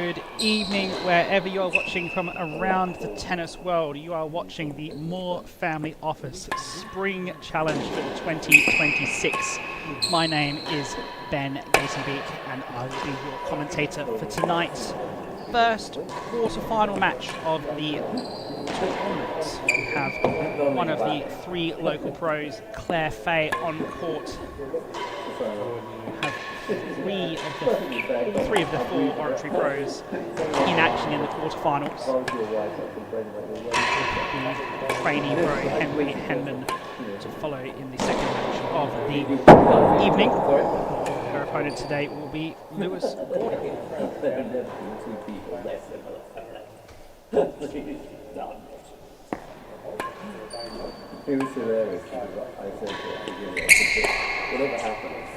Good evening, wherever you are watching from around the tennis world. You are watching the Moore Family Office Spring Challenge for the 2026. My name is Ben Gatenbeek, and I will be your commentator for tonight's first quarter-final match of the tournament. We have one of the three local pros, Claire Fahey, on court. Three of the four Oratory pros in action in the quarterfinals. The trainee pro Henry Henman to follow in the second match of the evening. Her opponent today will be Lewis Gordon. It was hilarious because I said to her, whatever happens,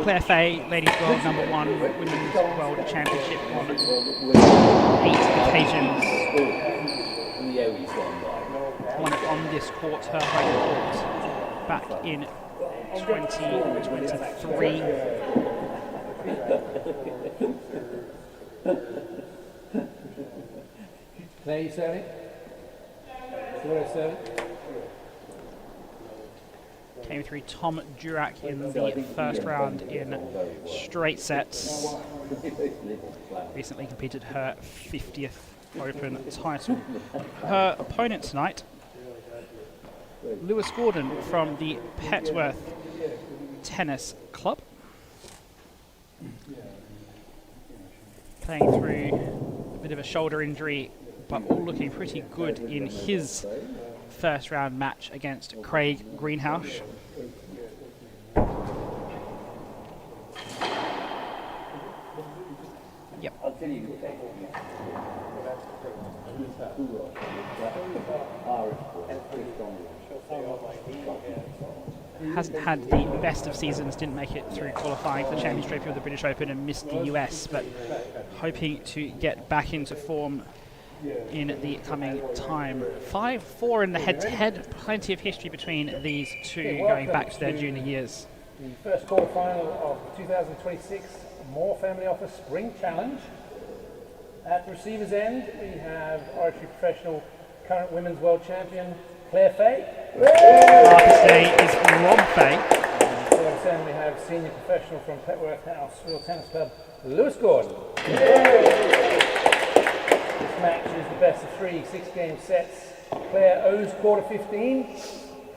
Claire Fahey, Ladies World #1, Women's World Championship on 8 occasions. Won it on this court, her home court, back in 2023. Claire, you serving? Claire serving? Came through Tom Durack in the first round in straight sets. Recently competed her 50th Open title. Her opponent tonight, Lewis Gordon from the Petworth Tennis Club. Playing through a bit of a shoulder injury, but all looking pretty good in his first round match against Craig Greenhouse. Yep. Hasn't had the best of seasons, didn't make it through qualifying for the Champions Trophy of the British Open and missed the US, but hoping to get back into form in the coming time. 5-4 in the head-to-head, plenty of history between these two going back to their junior years. The first quarter-final of the 2026 Moore Family Office Spring Challenge. At the receiver's end, we have Oratory professional, current Women's World Champion, Claire Fahey. Marcus Day is Rob Fahey. Service end, we have senior professional from Petworth House Real Tennis Club, Lewis Gordon. This match is the best of 3 6-game sets. Claire owes quarter 15.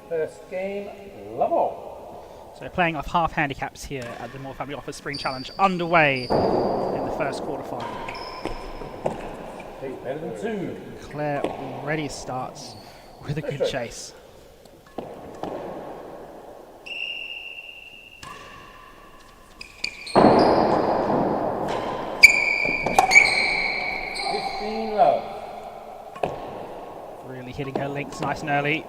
First game, love all. So playing off half handicaps here at the Moore Family Office Spring Challenge, underway in the first quarter-final. Better than 2. Claire already starts with a good chase. Really hitting her links nice and early,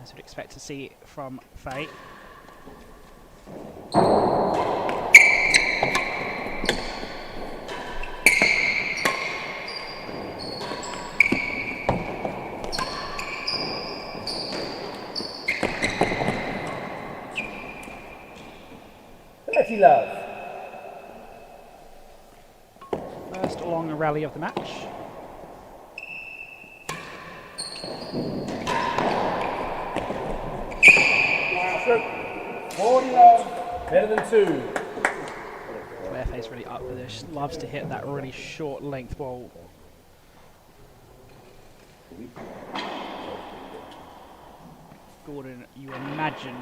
as we'd expect to see from Fahey. Love. First long rally of the match. Better than 2. Claire Fahey's really up for this. She loves to hit that really short length ball. Gordon, you imagine,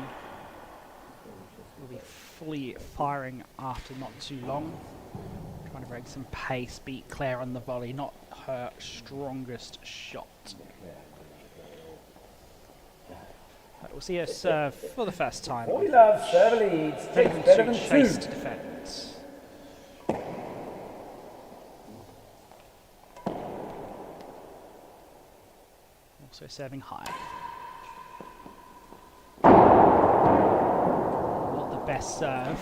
will be fully firing after not too long. Trying to break some pace, beat Claire on the volley, not her strongest shot. But we'll see her serve for the first time. We love serve leads. Takes better than 2. Chase to defend. Also serving high. Not the best serve.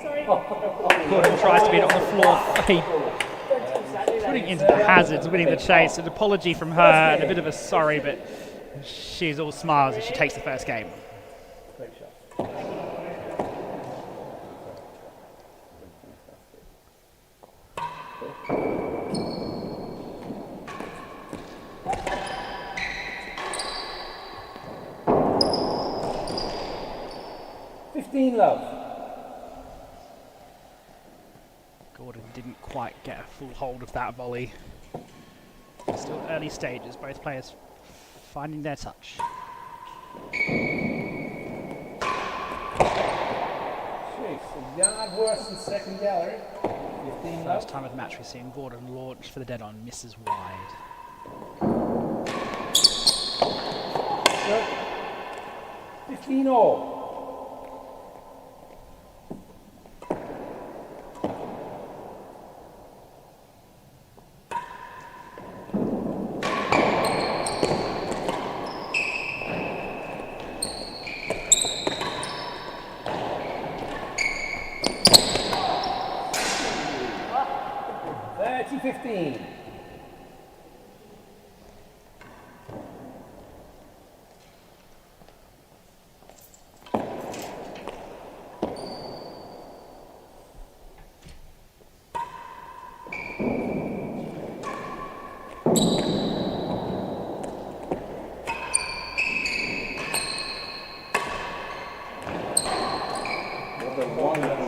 Sorry. Gordon tries to beat it on the floor. Putting into the hazards, winning the chase. An apology from her and a bit of a sorry, but she's all smiles as she takes the first game. Love. Gordon didn't quite get a full hold of that volley. Still early stages, both players finding their touch. Jeez, a yard worse than second gallery. 15 love. First time of the match we've seen Gordon launch for the dead on, misses wide. Good. 15 all.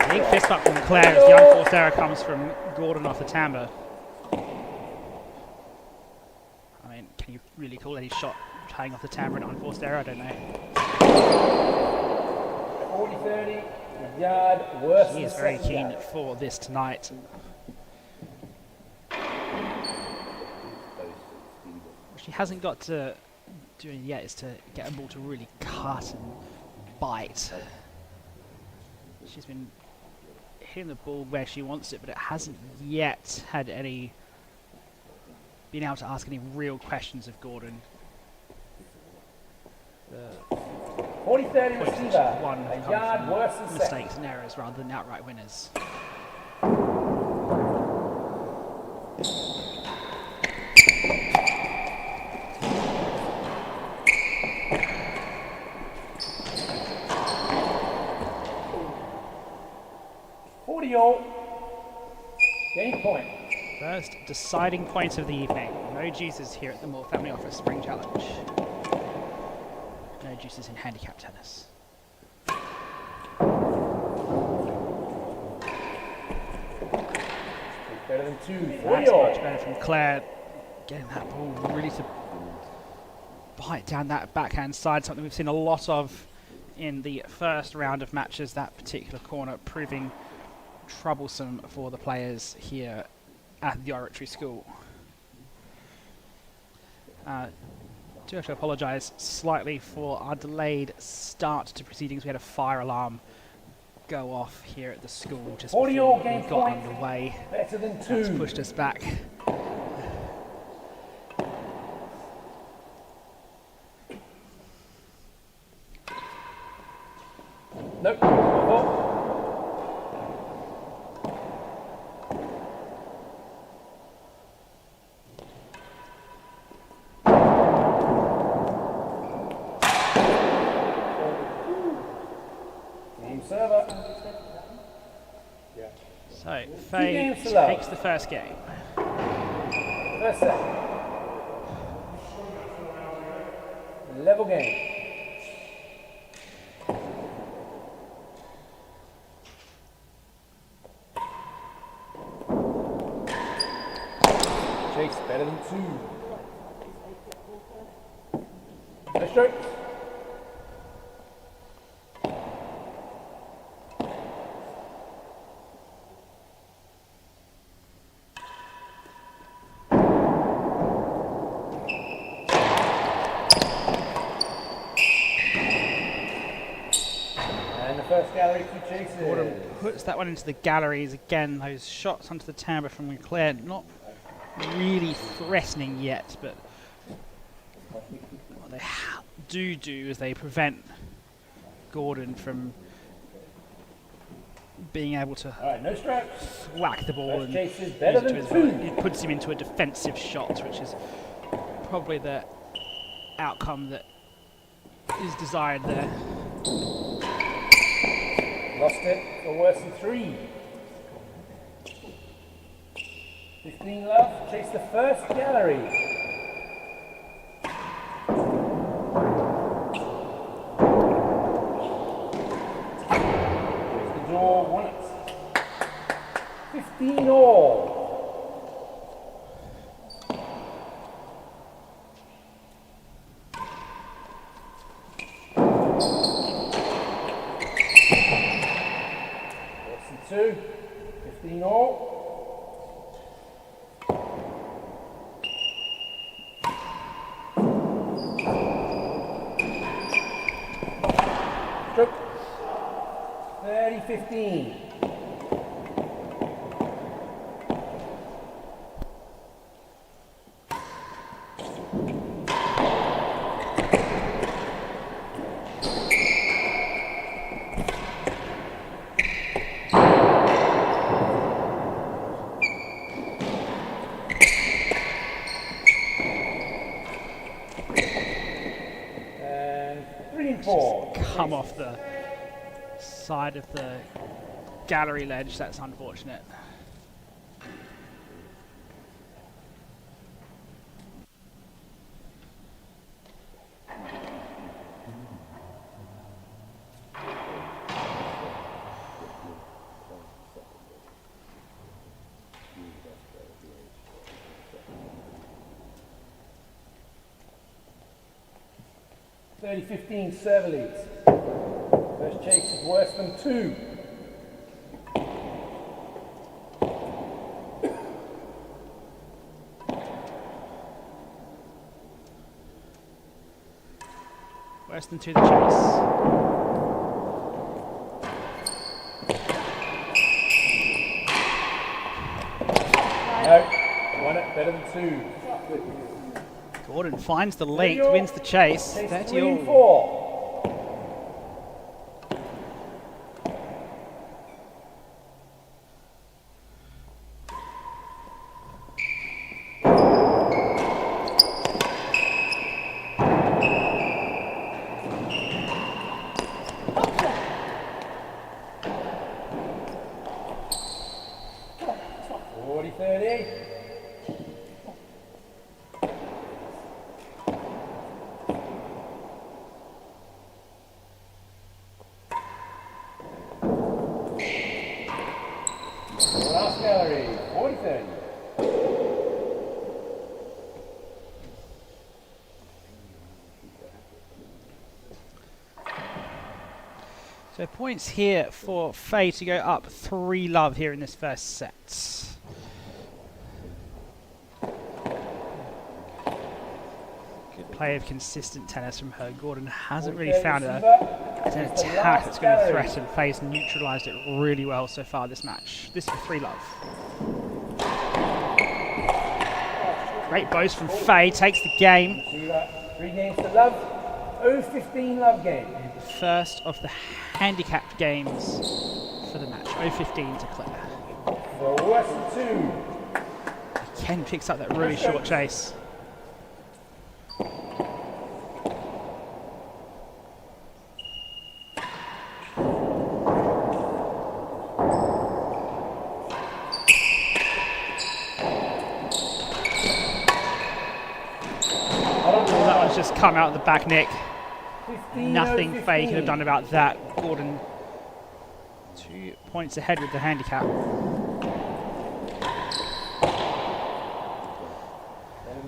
Big fist up from Claire as the unforced error comes from Gordon off the timbre. I mean, can you really call any shot playing off the timbre an unforced error? I don't know. 40-30, a yard worse. He is very keen for this tonight. What she hasn't got to do yet is to get a ball to really cut and bite. She's been hitting the ball where she wants it, but it hasn't yet had any, been able to ask any real questions of Gordon. 40-30 receiver, One a yard worse than mistakes and errors rather than outright winners. Game point. First deciding point of the evening. No juices here at the Moore Family Office Spring Challenge. No juices in handicap tennis. Better than two. That's much better from Claire. Getting that ball really to bite down that backhand side, something we've seen a lot of in the first round of matches. That particular corner proving troublesome for the players here at the Oratory School. Do have to apologise slightly for our delayed start to proceedings. We had a fire alarm go off here at the school just before we got underway. Better than two. That's pushed us back. Nope. So, Fahey takes the first game. First set. Level game. Jake's better than two. No strokes. Gordon puts that one into the galleries again. Those shots onto the timbre from Claire, not really threatening yet, but what they do is they prevent Gordon from being able to no whack the ball and it puts him into a defensive shot, which is probably the outcome that is desired there. Lost it for worse than three. 15 love, chase the first gallery. Chase the door, won it. 15 all. Lesson 2, 15 all. Stroke. 30-15. And 3 and 4. Come off the side of the gallery ledge. That's unfortunate. $30-15 server leads. First chase is worse than 2. Worse than 2 the chase. No, won it better than 2. Gordon finds the length, wins the chase. Chase 30 3 and all. 4. Last gallery, 40-30. So points here for Fahey to go up 3 love here in this first set. Good play of consistent tennis from her. Gordon hasn't really found an attack that's going to threaten Fahey's neutralised it really well so far this match. This for 3 love. Great boast from Fahey, takes the game. See that? 3 games to love. 0-15 love game. First of the handicapped games for the match. 0-15 to Claire. For worse than 2. Ken picks up that really short chase. That one's just come out of the back neck. 15, Nothing 0-15. Fahey could have done about that. Gordon 2 points ahead with the handicap. And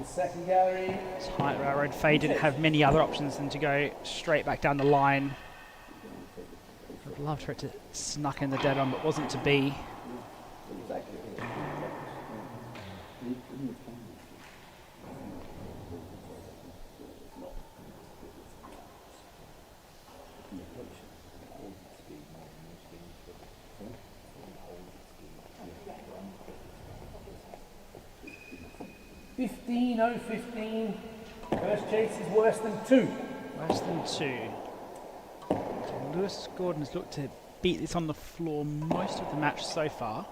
the second gallery. Tight railroad. Fahey didn't have many other options than to go straight back down the line. Would love for it to snuck in the dead on, but wasn't to be. $15-0-15. First chase is worse than 2. Worse than 2. So Lewis Gordon has looked to beat this on the floor most of the match so far.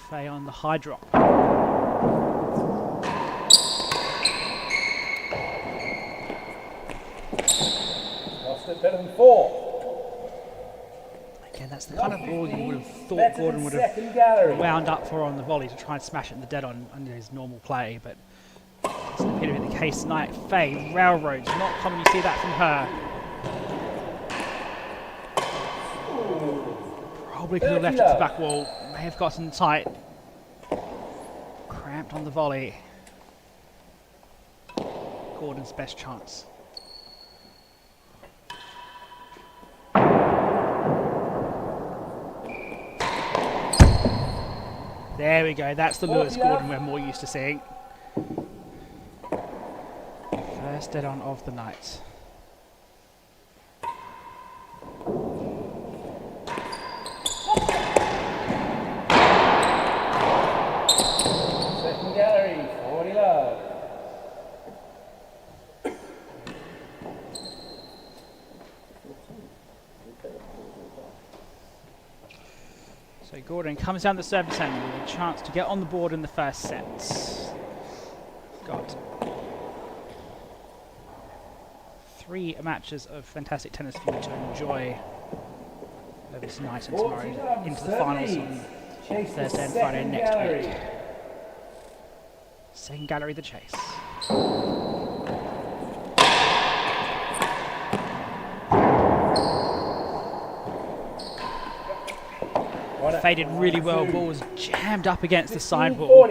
Fahey on the high drop. Lost it better than 4. Again, That's the kind of ball you would have thought Better Gordon than would have second gallery. wound up for on the volley to try and smash it in the dead on his normal play, but doesn't appear to be the case tonight. Fahey, railroads, not common you see that from her. Probably could have left it to the back wall, may have gotten tight. Cramped on the volley. Gordon's best chance. There we go, that's the Lewis Gordon we're more used to seeing. First dead on of the night. Second gallery, 40 love. So Gordon comes down the service end with a chance to get on the board in the first set. Got 3 matches of fantastic tennis for you to enjoy over tonight and tomorrow into the finals on Thursday and Friday next week. Second gallery, the chase. Faded really well, ball was jammed up against the sidewall.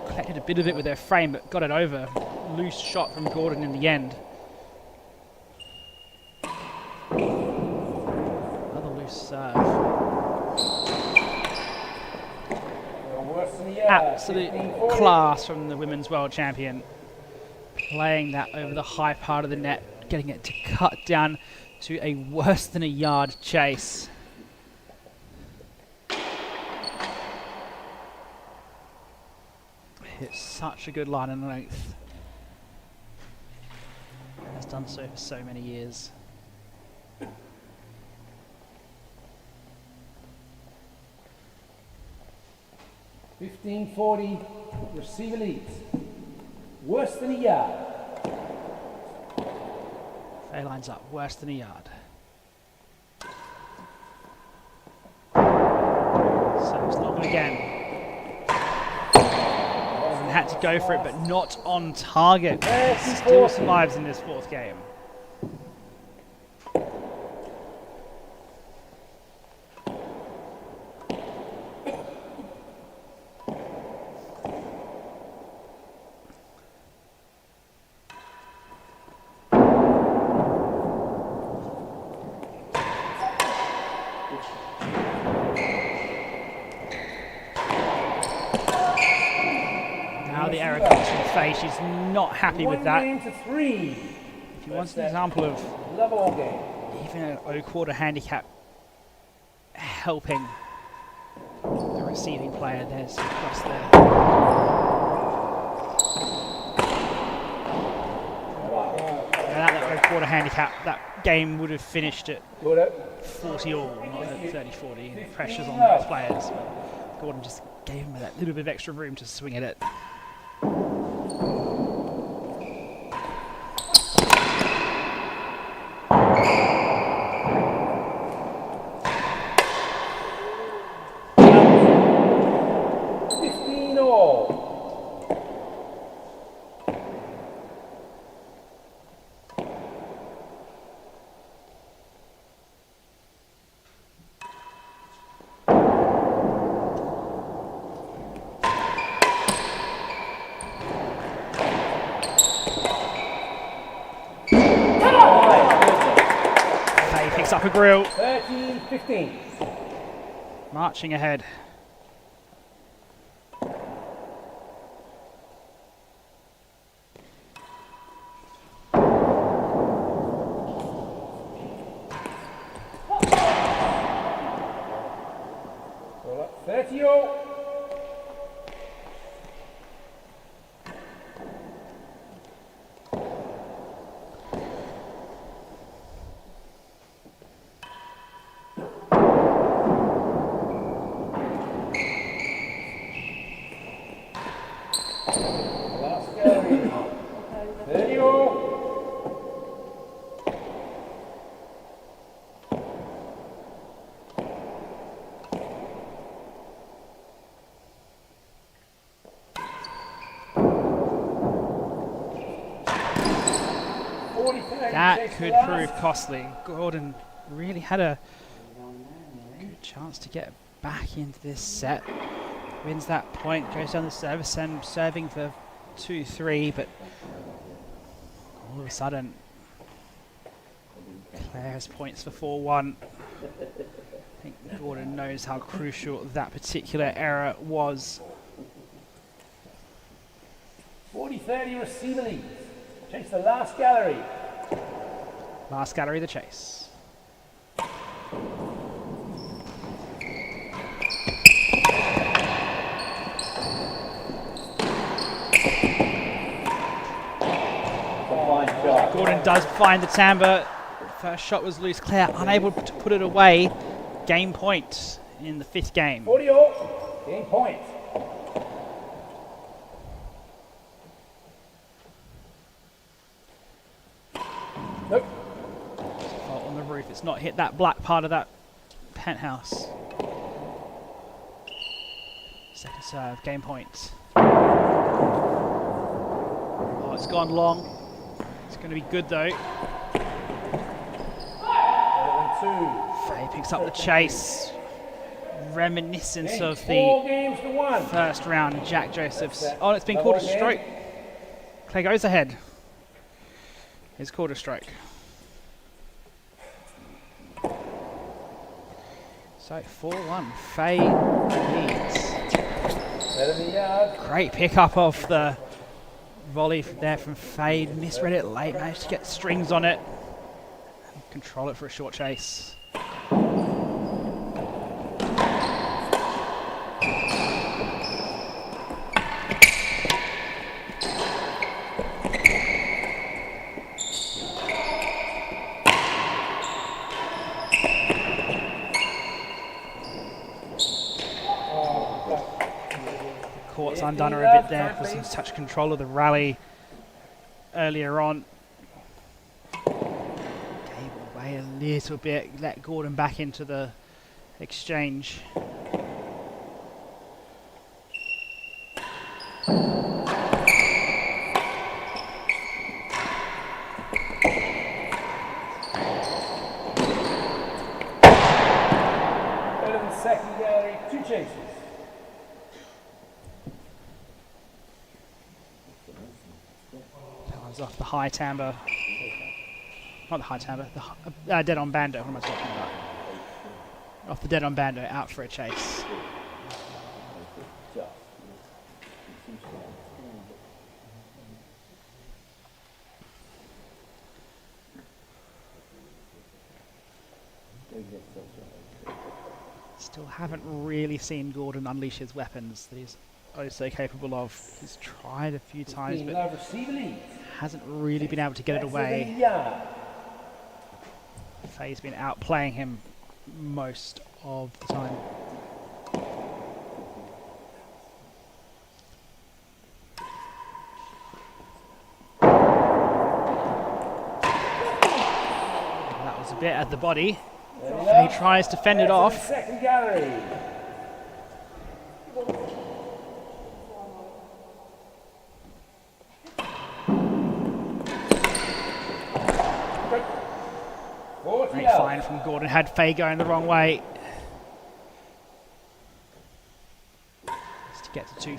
Collected a bit of it with their frame, but got it over. Loose shot from Gordon in the end. Another loose serve. Absolute class from the women's world champion. Playing that over the high part of the net, getting it to cut down to a worse than a yard chase. It's such a good line and length. Has done so for so many years. $15.40, receive elite. Worse than a yard. Fahey lines up, worse than a yard. Serves long again. Had to go for it, but not on target. Still survives in this 4th game. The error comes from Fahey. She's not happy with that. If you want an example of even an O-quarter handicap helping the receiving player, there's plus there. That O-quarter handicap, that game would have finished at 40 all, not at 30-40. Pressures on both players. But Gordon just gave him that little bit of extra room to swing at it. Up a grill. 13-15. Marching ahead. Well, 30-all. That could prove costly. Gordon really had a good chance to get back into this set. Wins that point, goes down the service end, serving for 2-3, but all of a sudden, Claire has points for 4-1. I think Gordon knows how crucial that particular error was. 40-30 receiver lead. Chase the last gallery. Last gallery, the chase. Gordon does find the timbre. First shot was loose. Claire unable to put it away. Game point in the 5th game. 40-all. Game point. Nope. Fault on the roof. It's not hit that black part of that penthouse. Second serve. Game point. Oh, it's gone long. It's going to be good though. 11-2. Fahey picks up the chase. Reminiscence of the 4 games to 1. first round, Jack Josephs. Oh, it's been called a stroke. Clay goes ahead. It's called a stroke. So 4-1. Fahey leads. Better than yard. Great pickup of the volley there from Fahey. Misread it late, managed to get strings on it. Control it for a short chase. Court's undone her a bit there for some such control of the rally earlier on. Gave away a little bit, let Gordon back into the exchange. Better than second gallery. 2 chases. Off the high timbre, not the high timbre, the dead on bando. What am I talking about? Off the dead on bando, out for a chase. Still haven't really seen Gordon unleash his weapons that he's oh so capable of. He's tried a few times, but hasn't really been able to get it away. Fahey's been outplaying him most of the time. That was a bit at the body. Fahey tries to fend it off. Second gallery. Great find from Gordon. Had Fahey going the wrong way. Just to get to 2-4.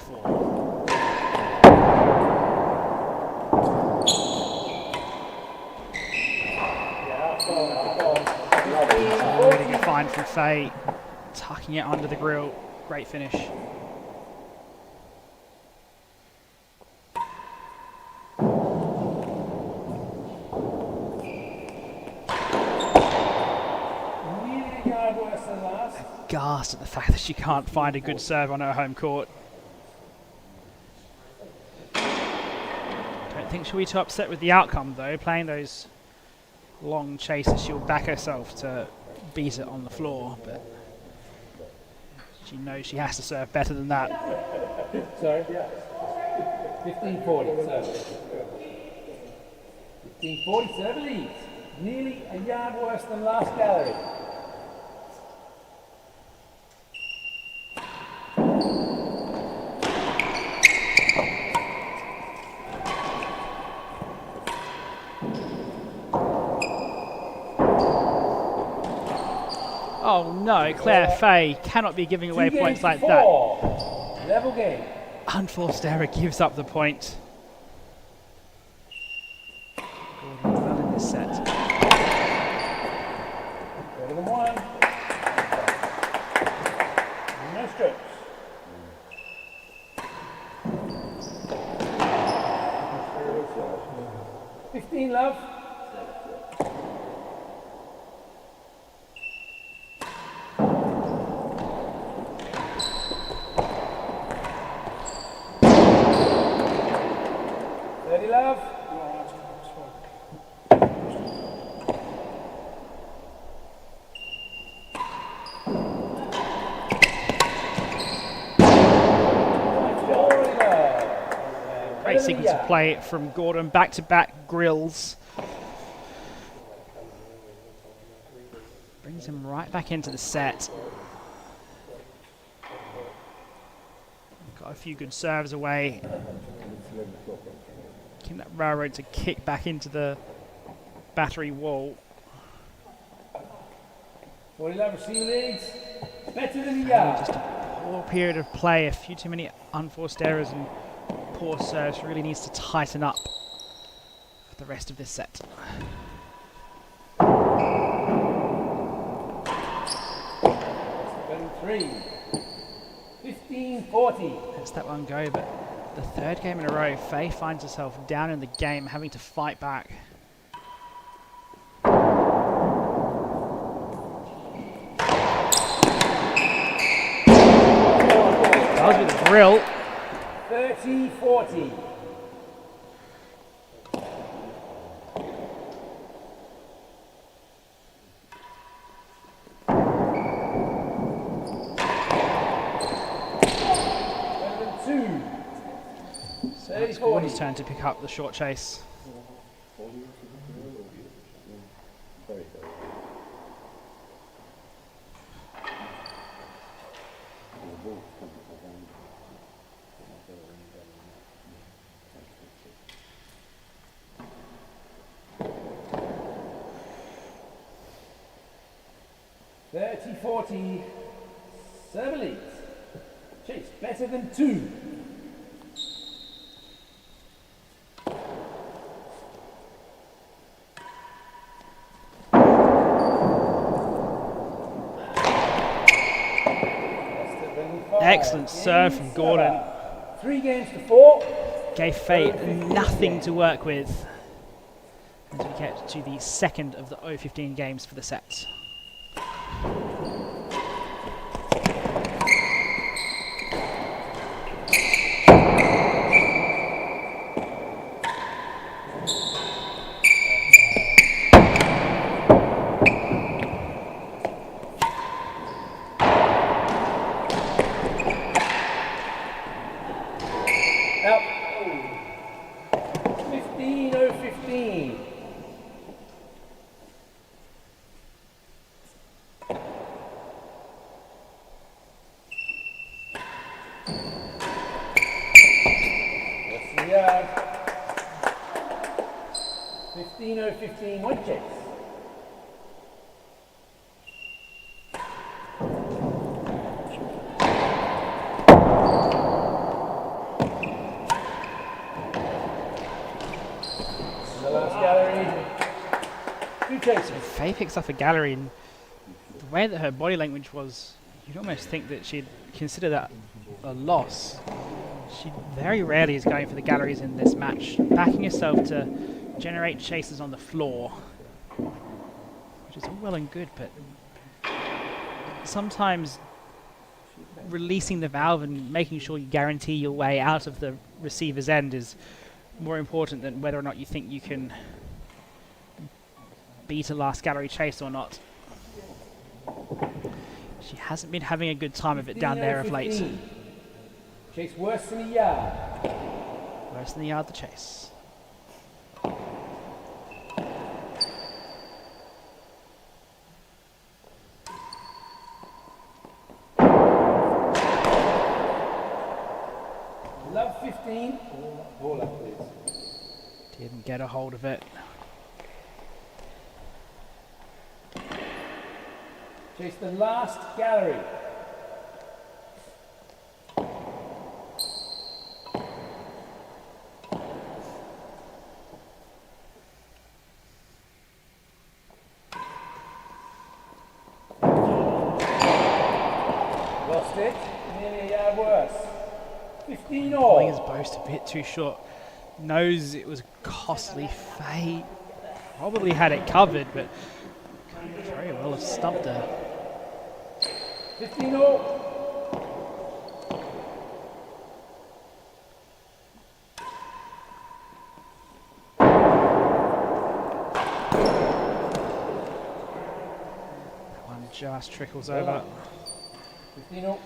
Really good find from Fahey. Tucking it under the grill. Great finish. Aghast at the fact that she can't find a good serve on her home court. Don't think she'll be too upset with the outcome though. Playing those long chases, she'll back herself to beat it on the floor, but she knows she has to serve better than that. Sorry? 15-40 serve. 15-40 serve leads. Nearly a yard worse than last gallery. Oh no, Claire Fahey cannot be giving away 2 points games like to that. 4. Level game. Unforced error gives up the point. Gordon well in this set. Better than 1. No strokes. 15, love. Ready, love? Great sequence of play from Gordon. Back-to-back grills. Brings him right back into the set. Got a few good serves away. Keeping that railroad to kick back into the battery wall. 40 love, receive leads. Better than a Just yard. a poor period of play. A few too many unforced errors and poor serves. Really needs to tighten up for the rest of this set. 3. 15-40. Lets that one go, but the third game in a row, Fahey finds herself down in the game, having to fight back. Does with the grill. 30-40. It's Gordon's turn to pick up the short chase. $30-40. Serve leads. Chase better than 2. Excellent serve from Gordon. 3 games to 4. Gave Fahey nothing to work with as we get to the second of the 0-15 games for the set. Out. 15-0-15. That's the yard. 15-0-15. 1 chase. The last gallery. 2 chases. Fahey picks up a gallery, and the way that her body language was, you'd almost think that she'd consider that a loss. She very rarely is going for the galleries in this match, backing herself to generate chases on the floor, which is all well and good, but sometimes releasing the valve and making sure you guarantee your way out of the receiver's end is more important than whether or not you think you can beat a last gallery chase or not. She hasn't been having a good time of it down there of late. 15-0-15. Chase worse than a yard. Worse than the yard, the chase. Love 15. Ball up, please. Didn't get a hold of it. Chase the last gallery. Lost it. Nearly a yard worse. 15 all. Pulling his boast a bit too short. Knows it was costly. Fahey probably had it covered, but could very well have stumped her. 15 all. That one just trickles over. 15 all.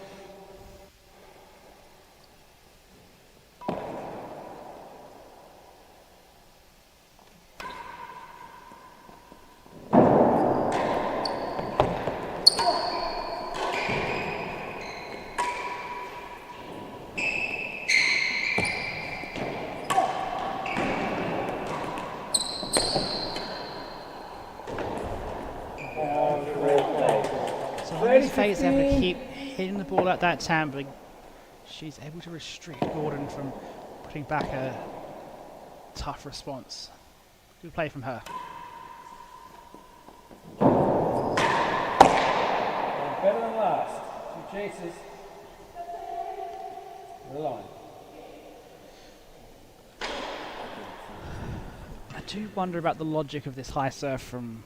Fahey's able to keep hitting the ball at that time, but she's able to restrict Gordon from putting back a tough response. Good play from her. Better than last. Two chases. The line. I do wonder about the logic of this high serve from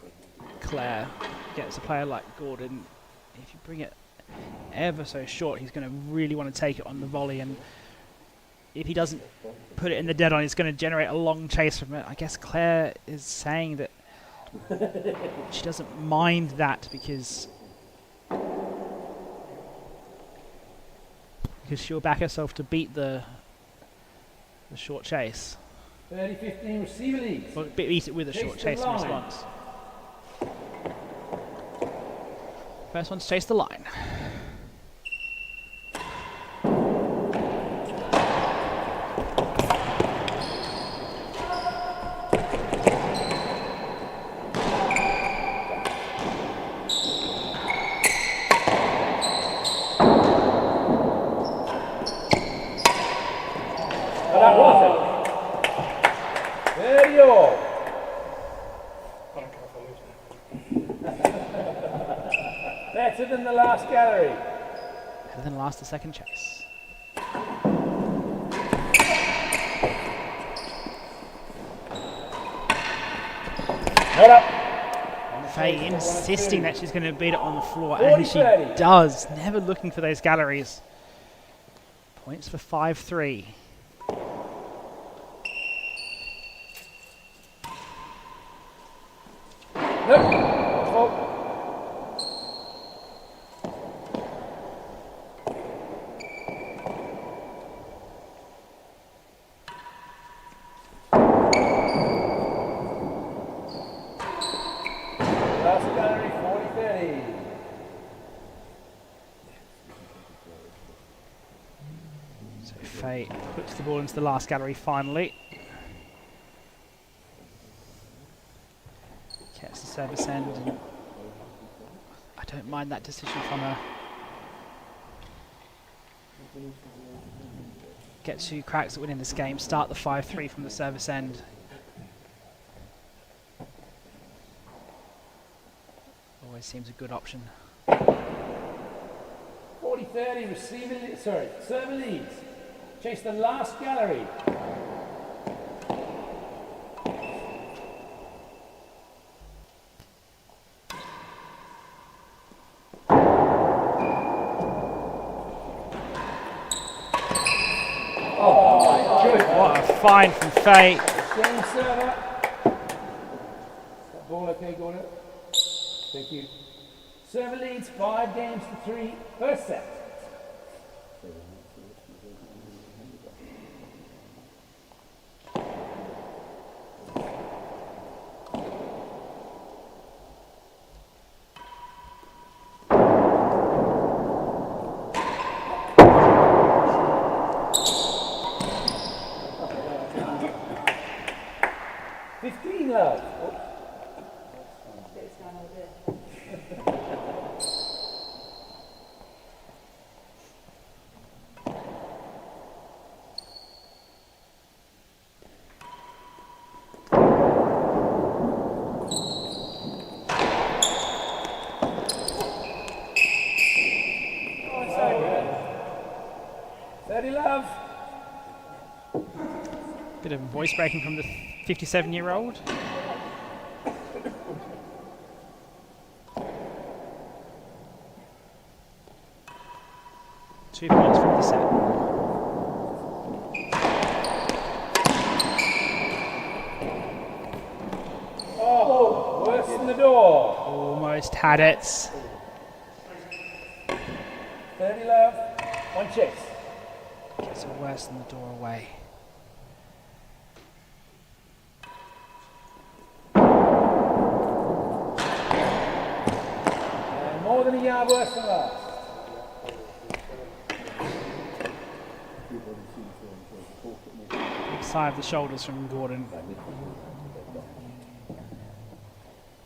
Claire. Gets a player like Gordon. If you bring it ever so short, he's going to really want to take it on the volley, and if he doesn't put it in the dead on, it's going to generate a long chase from it. I guess Claire is saying that she doesn't mind that because she'll back herself to beat the short chase. 30-15 receiver leads. Well, beat it with a short chase in response. First one to chase the line. That was it. 30 all. Better than the last gallery. Better than last the second chase. Head up. Fahey insisting that she's going to beat it on the floor, and she does. Never looking for those galleries. Points for 5-3. Nope. Last gallery, 40-30. So Fahey puts the ball into the last gallery finally. Gets the service end, and I don't mind that decision from her. Get 2 cracks at winning this game, start the 5-3 from the service end. Always seems a good option. 40-30 server leads. Chase the last gallery. What a find from Fahey. Game server. That ball okay, Gordon? Thank you. Server leads 5 games to 3. First set. Love. 30 love. Bit of voice breaking from the 57-year-old. Two points from the set. Oh, worse than the door. Almost had it. 30 love. One chase. Gets it worse than the door away. And more than a yard worse than last. Big sigh of the shoulders from Gordon.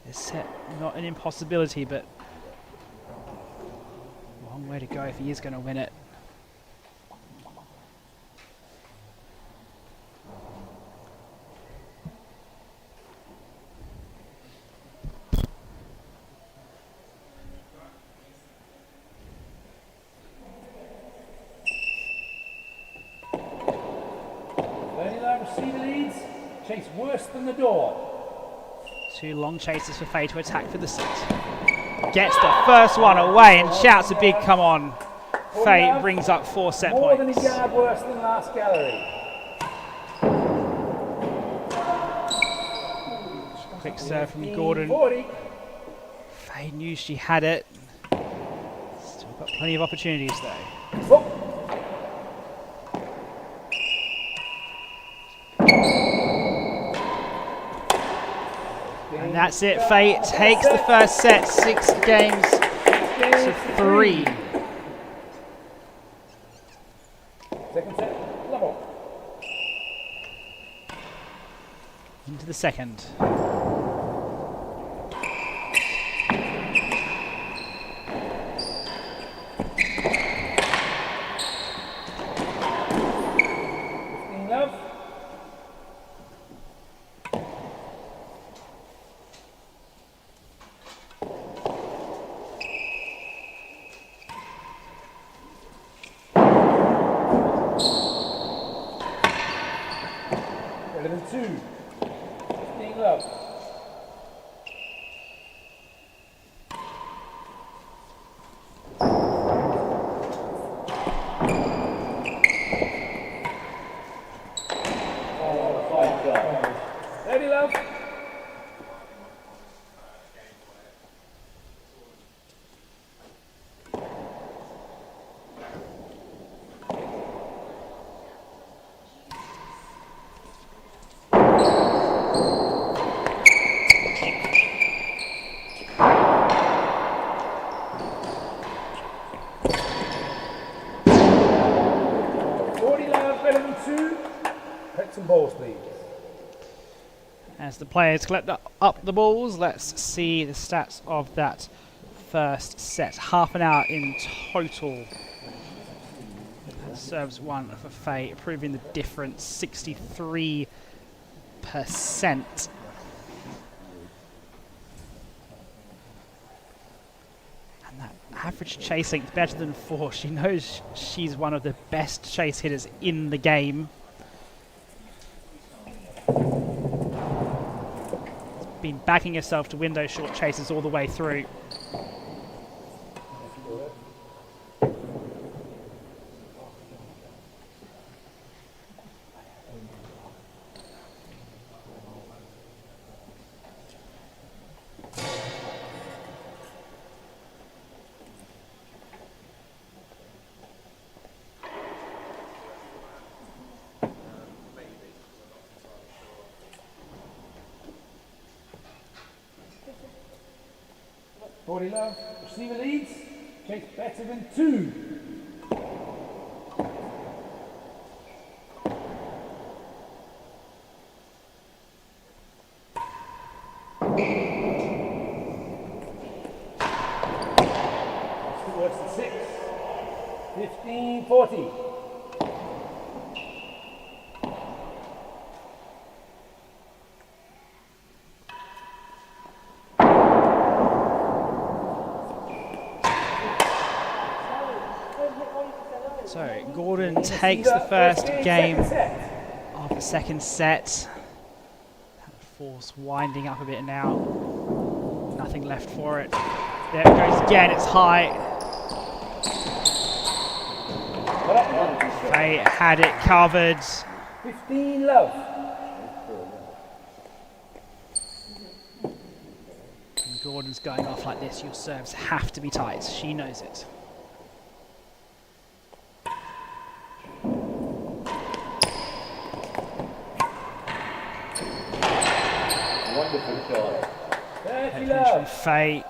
This set, not an impossibility, but a long way to go if he is going to win it. Receiver leads. Chase worse than the door. Two long chases for Fahey to attack for the set. Gets the first one away and shouts a big come on. Fahey brings up 4 set More points. than a yard worse than last gallery. Quick serve from Gordon. 40. Fahey knew she had it. Still got plenty of opportunities though. Oh. And that's it. Fahey takes the first set, 6 games to 3. Second set, level. Into the second. Love. Better than 2. 15 love. Ready, love? Better than 2. Take some balls, please. As the players collect up the balls, let's see the stats of that first set. Half an hour in total. That serves one for Fahey, proving the difference, 63%. And that average chase length better than 4. She knows she's one of the best chase hitters in the game. Been backing herself to window short chases all the way through. Forty love. Receiver leads. Chase better than 2. Still worse than 6. 15-40. So Gordon takes the first game Second set. of the second set. That force winding up a bit now. Nothing left for it. There it goes again, it's high. Fahey had it covered. 15 love. And Gordon's going off like this. Your serves have to be tight. She knows it. Wonderful shot. 30 Finish from love. Fahey.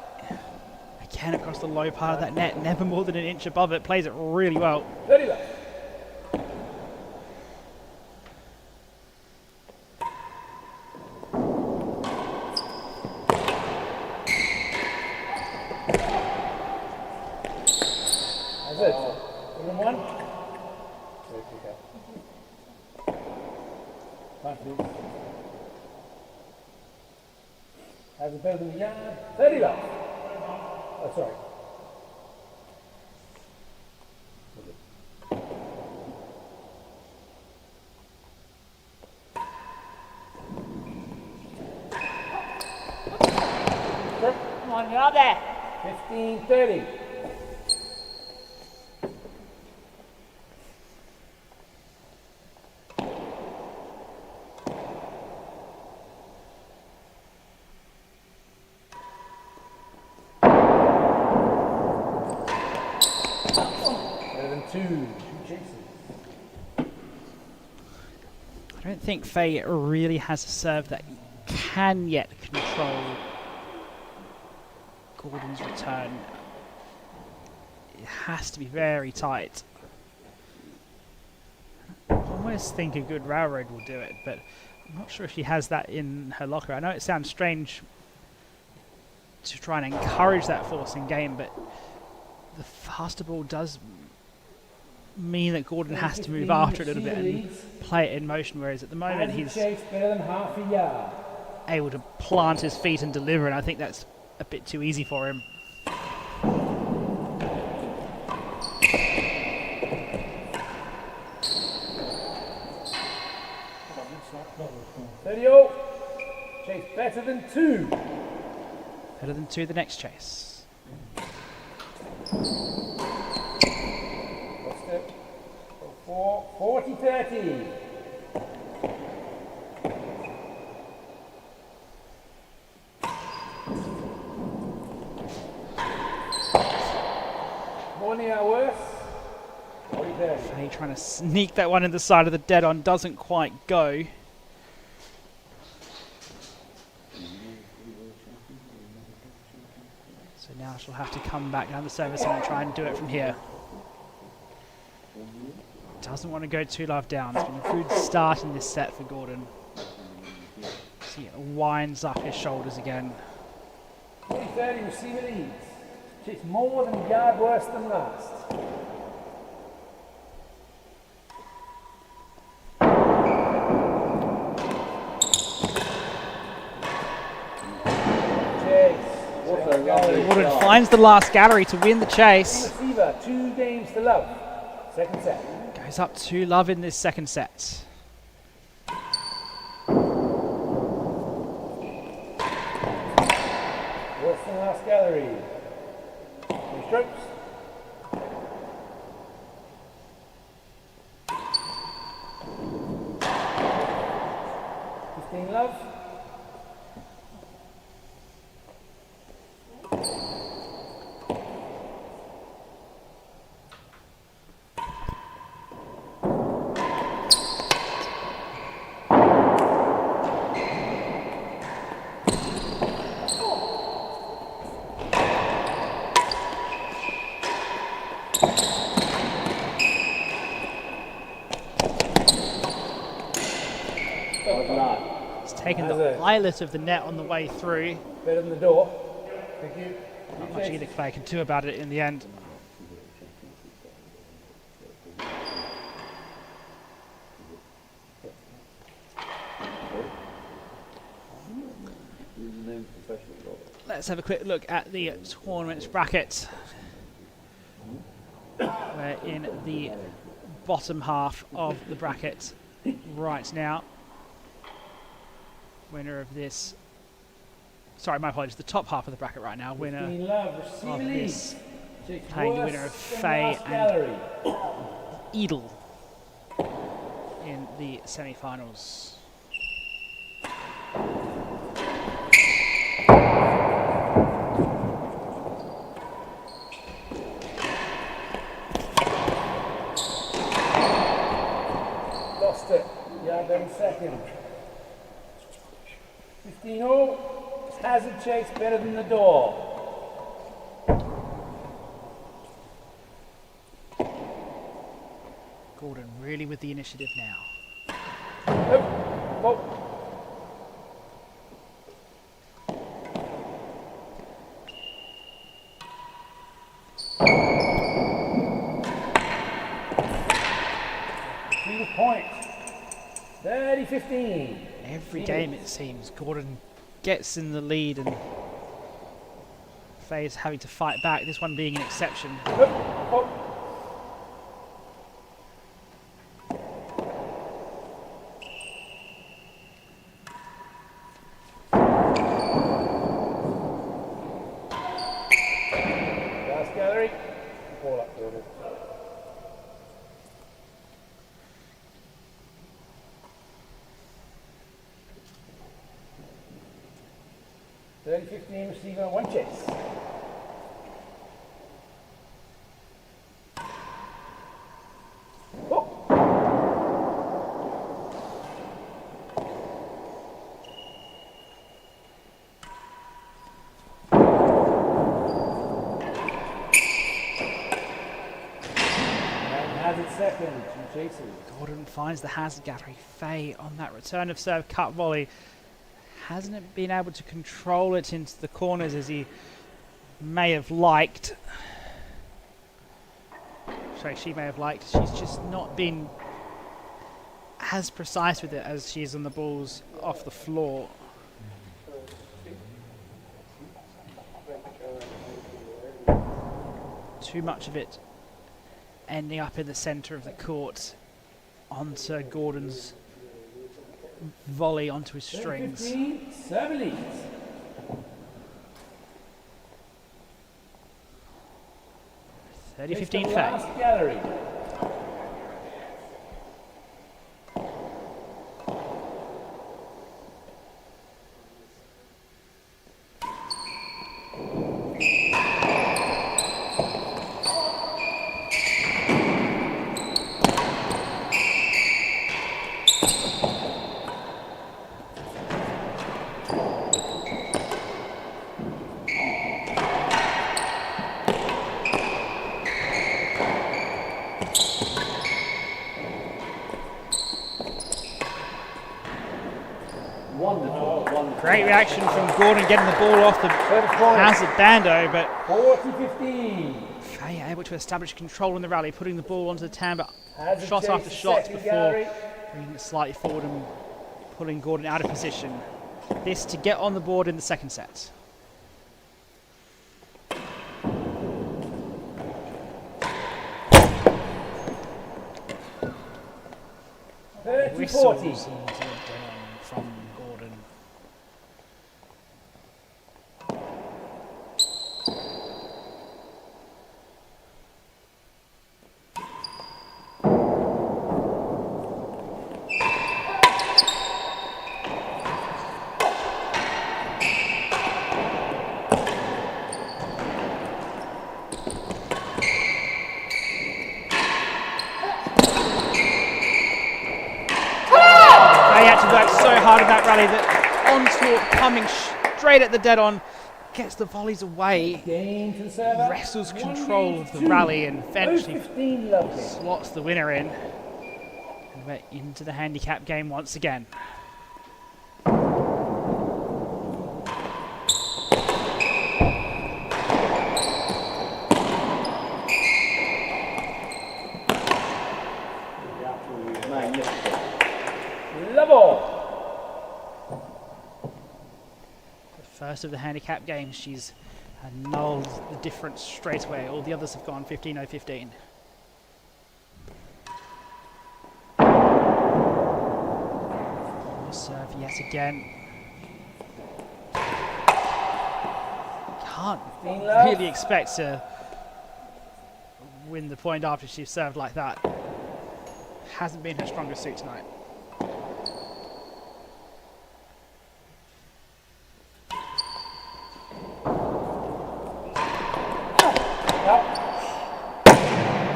Again across the low part of that net. Never more than an inch above it. Plays it really well. 30 love. That's it. Room one. Fine, please. Has it better than the yard? 30 love. Oh, sorry. Come on, you're up there. 15-30. Better than two chases. I don't think Fahey really has a serve that can yet control Gordon's return. It has to be very tight. I almost think a good railroad will do it, but I'm not sure if she has that in her locker. I know it sounds strange to try and encourage that force in game, but the faster ball does mean that Gordon has to move after it a little bit and play it in motion, whereas at the moment he's chase better than half a yard. able to plant his feet and deliver, and I think that's a bit too easy for him. Chase better than two. Better than two the next chase. What's that? 40-30. More near worse. 40-30. Fahey trying to sneak that one in the side of the dead on, doesn't quite go. So now she'll have to come back down the service and try and do it from here. Doesn't want to go too love down. It's been a good start in this set for Gordon. See, it winds up his shoulders again. 40-30, receiver leads. Chase more than a yard worse than last. Gordon finds the last gallery to win the chase. Receiver, 2 games to love. Second set. Goes up 2 love in this second set. Worse than last gallery. 3 strokes. Love. Taking the eyelet of the net on the way through. Better than the door. Thank you. Not much either Fahey can do about it in the end. Let's have a quick look at the tournament's bracket, where We're in the bottom half of the bracket right now. Winner of this, sorry, my apologies, the top half of the bracket right now. Winner of this, playing the winner of Fahey and Edel in the semi-finals. Lost it. Yeah, then second. 15-0. Hazard chase better than the door. Gordon really with the initiative now. Oh. Single point. 30-15. Every game it seems Gordon gets in the lead and Fahey's having to fight back, this one being an exception. Last gallery. Ball up, Gordon. (30-15) receiver, one chase. Oh. And has it second, two chases. Gordon finds the hazard gallery. Fahey on that return of serve cut volley hasn't been able to control it into the corners as he may have liked. Sorry, she may have liked. She's just not been as precise with it as she is on the balls off the floor. Too much of it ending up in the centre of the court onto Gordon's volley onto his strings. 7 leads. (30-15) Last Fahey. gallery. Great reaction from Gordon getting the ball off the hazard bando, but 40-15. Fahey able to establish control in the rally, putting the ball onto the tan, but Hazard shot chase after the shot second before gallery. bringing it slightly forward and pulling Gordon out of position. This to get on the board in the second set. Whistles 30-40. into the dead-on from Gordon. So hard in that rally that onslaught coming straight at the dead on, gets the volleys away, wrestles control of the rally and eventually slots the winner in. And we're into the handicap game once again. First of the handicap games, she's annulled the difference straight away. All the others have gone 15-0-15. yet again. Can't really expect to win the point after she's served like that. Hasn't been her strongest suit tonight.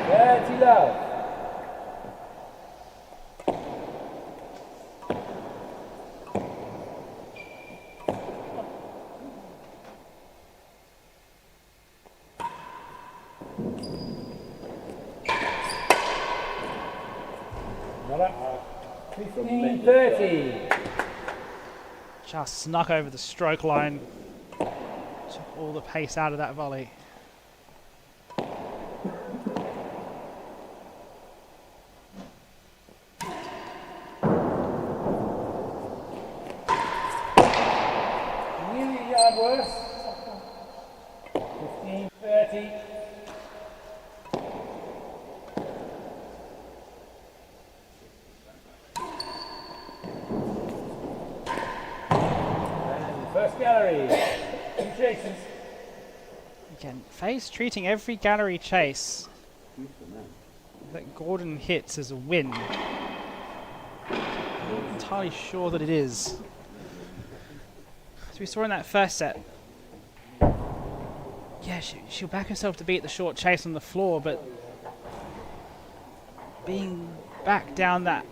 Dirty love. Not up. 15-30. Just snuck over the stroke line. Took all the pace out of that volley. Nearly a yard worse. 15-30. First gallery, 2 chases. Again, Fahey's treating every gallery chase that Gordon hits as a win. Not entirely sure that it is. As we saw in that first set, yeah, she'll back herself to beat the short chase on the floor, but being back down that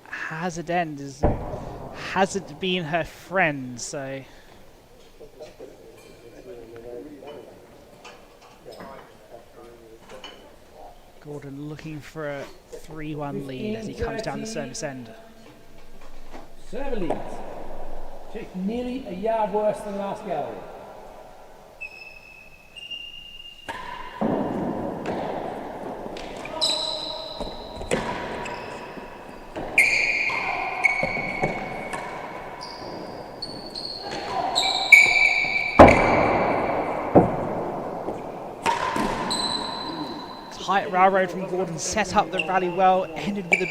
hazard end hasn't been her friend, so Gordon looking for a 3-1 lead as he comes down the service end. Server leads. Chase nearly a yard worse than last gallery. Tight railroad from Gordon, set up the rally well, ended with a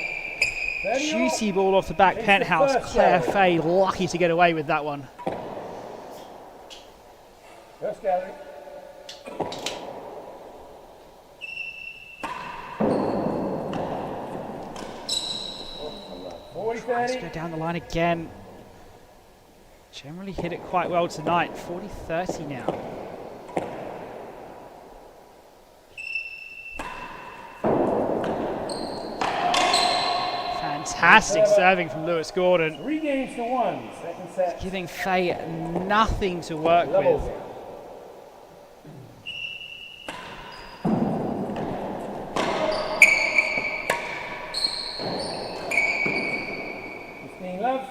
juicy ball off the back penthouse. Claire Fahey lucky to get away with that one. First gallery. Let's go down the line again. Generally hit it quite well tonight. 40-30 now. Fantastic serving from Lewis Gordon. 3 games to 1. Second set. Giving Fahey nothing to work with. Love.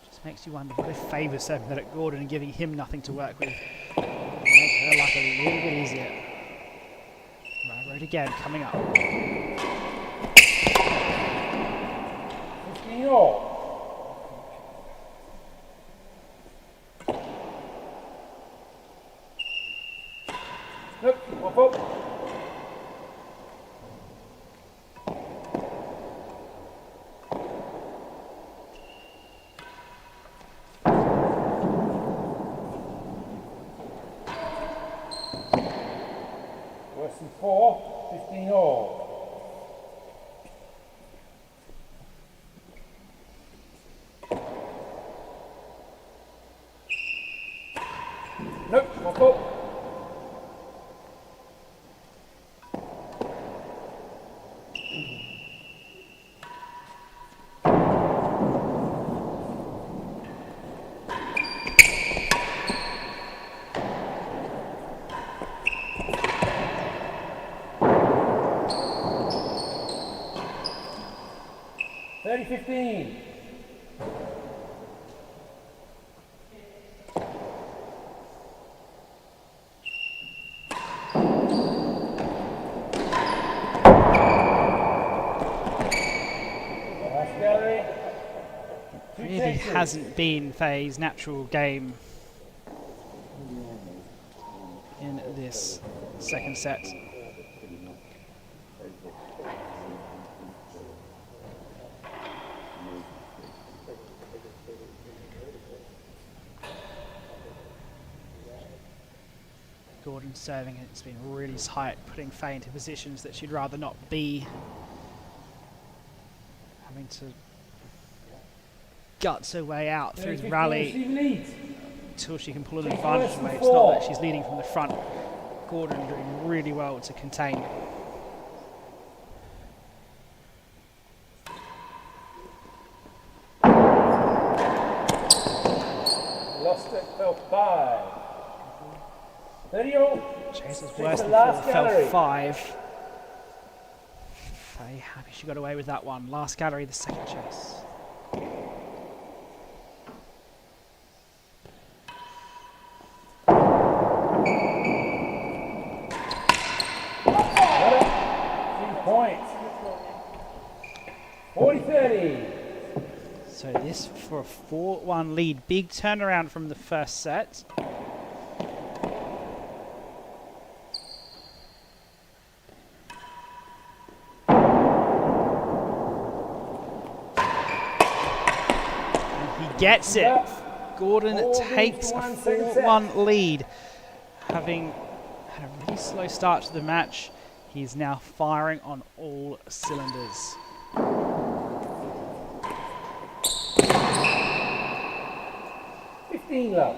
Just makes you wonder what if Fahey was serving that at Gordon and giving him nothing to work with. Make her life a little bit easier. Railroad again, coming up. 15 all. Look, hop up. Worse than 4, 15 all. Nope, hop up. $30-15. Last gallery. Really hasn't been Fahey's natural game in this second set. Gordon serving it. It's been really tight, putting Fahey into positions that she'd rather not be. Having to guts her way out through the rally until she can pull an advantage away. It's not that she's leading from the front. Gordon doing really well to contain. Lost it, fell 5. 30-all. Chaser's worse than 4, fell 5. Fahey happy she got away with that one. Last gallery, the second chase. Points. 40-30. So this for a 4-1 lead. Big turnaround from the first set. And he gets it. Gordon takes a 4-1 lead. Having had a really slow start to the match, he's now firing on all cylinders. Love.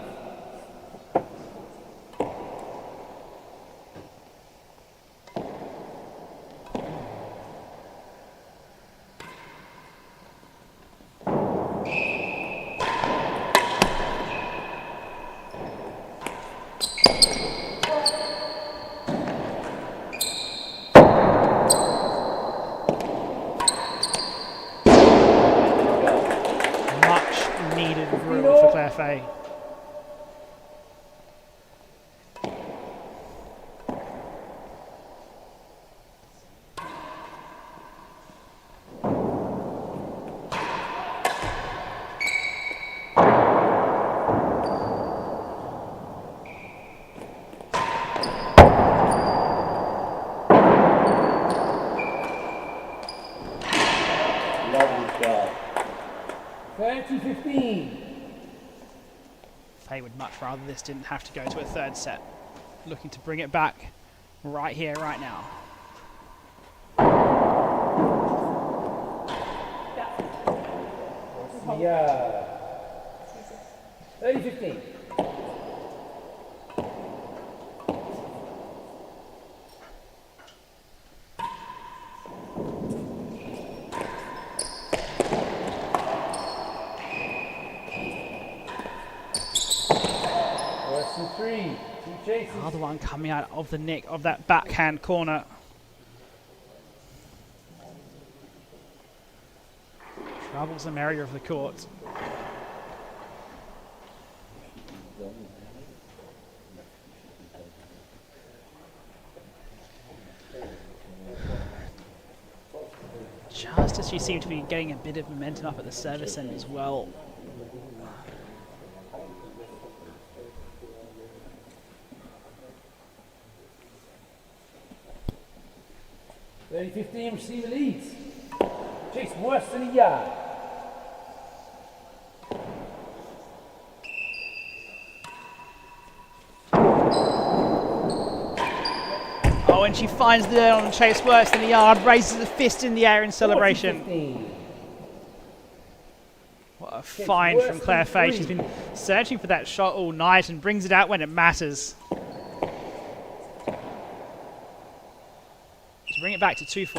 Much needed room for Claire Fahey. Lovely shot. 30-15. Fahey would much rather this didn't have to go to a third set. Looking to bring it back right here, right now. Yeah. 30-15. Worse than 3. 2 chases. Another one coming out of the nick of that backhand corner. Troubles the area of the court. Just as she seemed to be getting a bit of momentum up at the service end as well. Ready, 15, receiver leads. Chase worse than a yard. Oh, and she finds the air on Chase worse than a yard, raises the fist in the air in celebration. 40-15. What a find from Claire Fahey. She's been searching for that shot all night and brings it out when it matters. To bring it back to 2-4.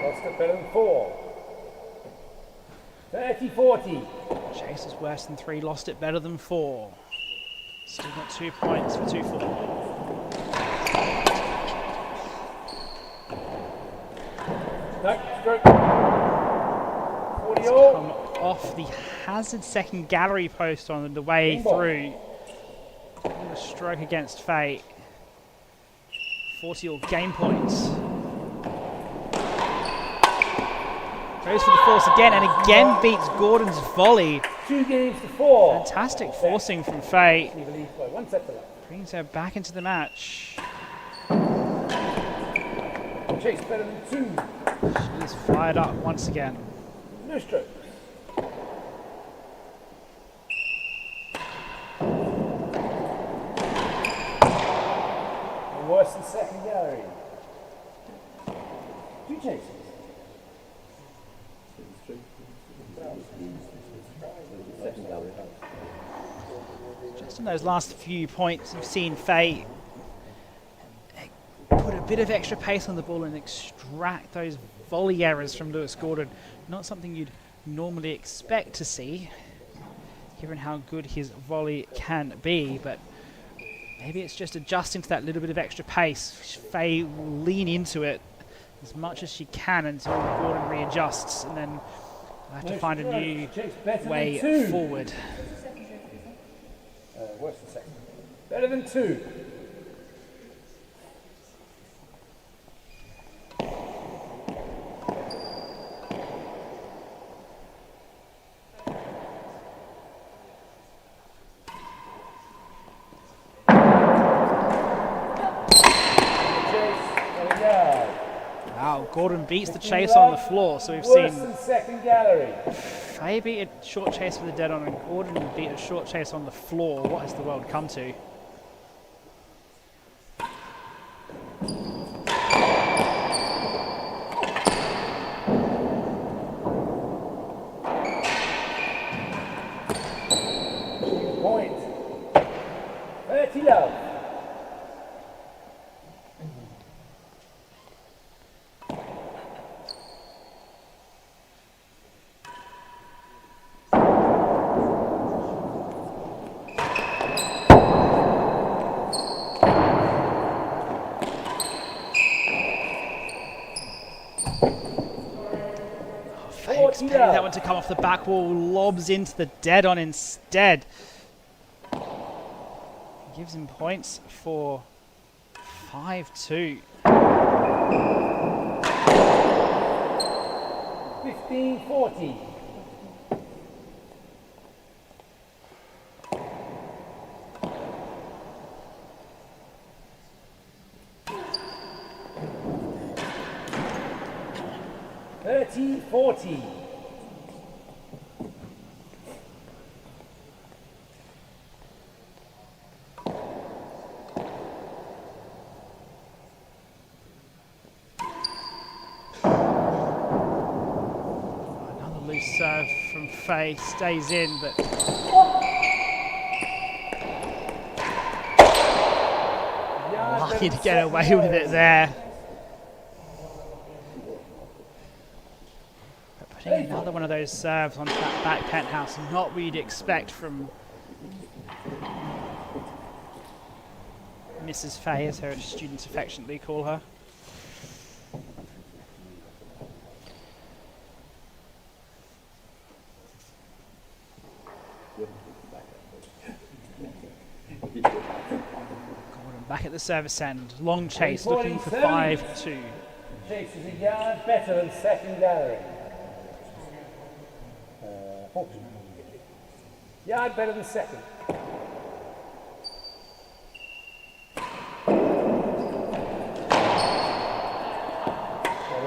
Lost it better than 4. 30-40. Chase is worse than 3, lost it better than 4. Still got 2 points for 2-4. No, stroke. 40 Come all. off the hazard second gallery post on the way through. A stroke against Fahey. 40 all game points. Goes for the force again and again beats Gordon's volley. 2 games to 4. Fantastic forcing from Fahey. Receiver leads by 1 set to love. Brings her back into the match. Chase better than 2. She's fired up once again. No strokes. worse than second gallery. 2 chases. Second gallery. Just in those last few points, you've seen Fahey put a bit of extra pace on the ball and extract those volley errors from Lewis Gordon. Not something you'd normally expect to see, given how good his volley can be, but maybe it's just adjusting to that little bit of extra pace. Fahey will lean into it as much as she can until Gordon readjusts, and then we'll have to find a new way forward. Worse than second. Better than 2. Wow, Gordon beats the chase on the floor, so we've seen second gallery. Fahey beat a short chase for the dead on, and Gordon beat a short chase on the floor. What has the world come to? Point. 30 love. Expecting that one to come off the back wall, lobs into the dead on instead. Gives him points for 5-2. 15-40. $30-40. Another loose serve from Fahey, stays in, but lucky to get away with it there. Putting another one of those serves onto that back penthouse, not what you'd expect from Mrs. Fahey, as her students affectionately call her. Gordon back at the service end, long chase, looking for 5-2. Chase is a yard better than second gallery. 14. Yard better than second.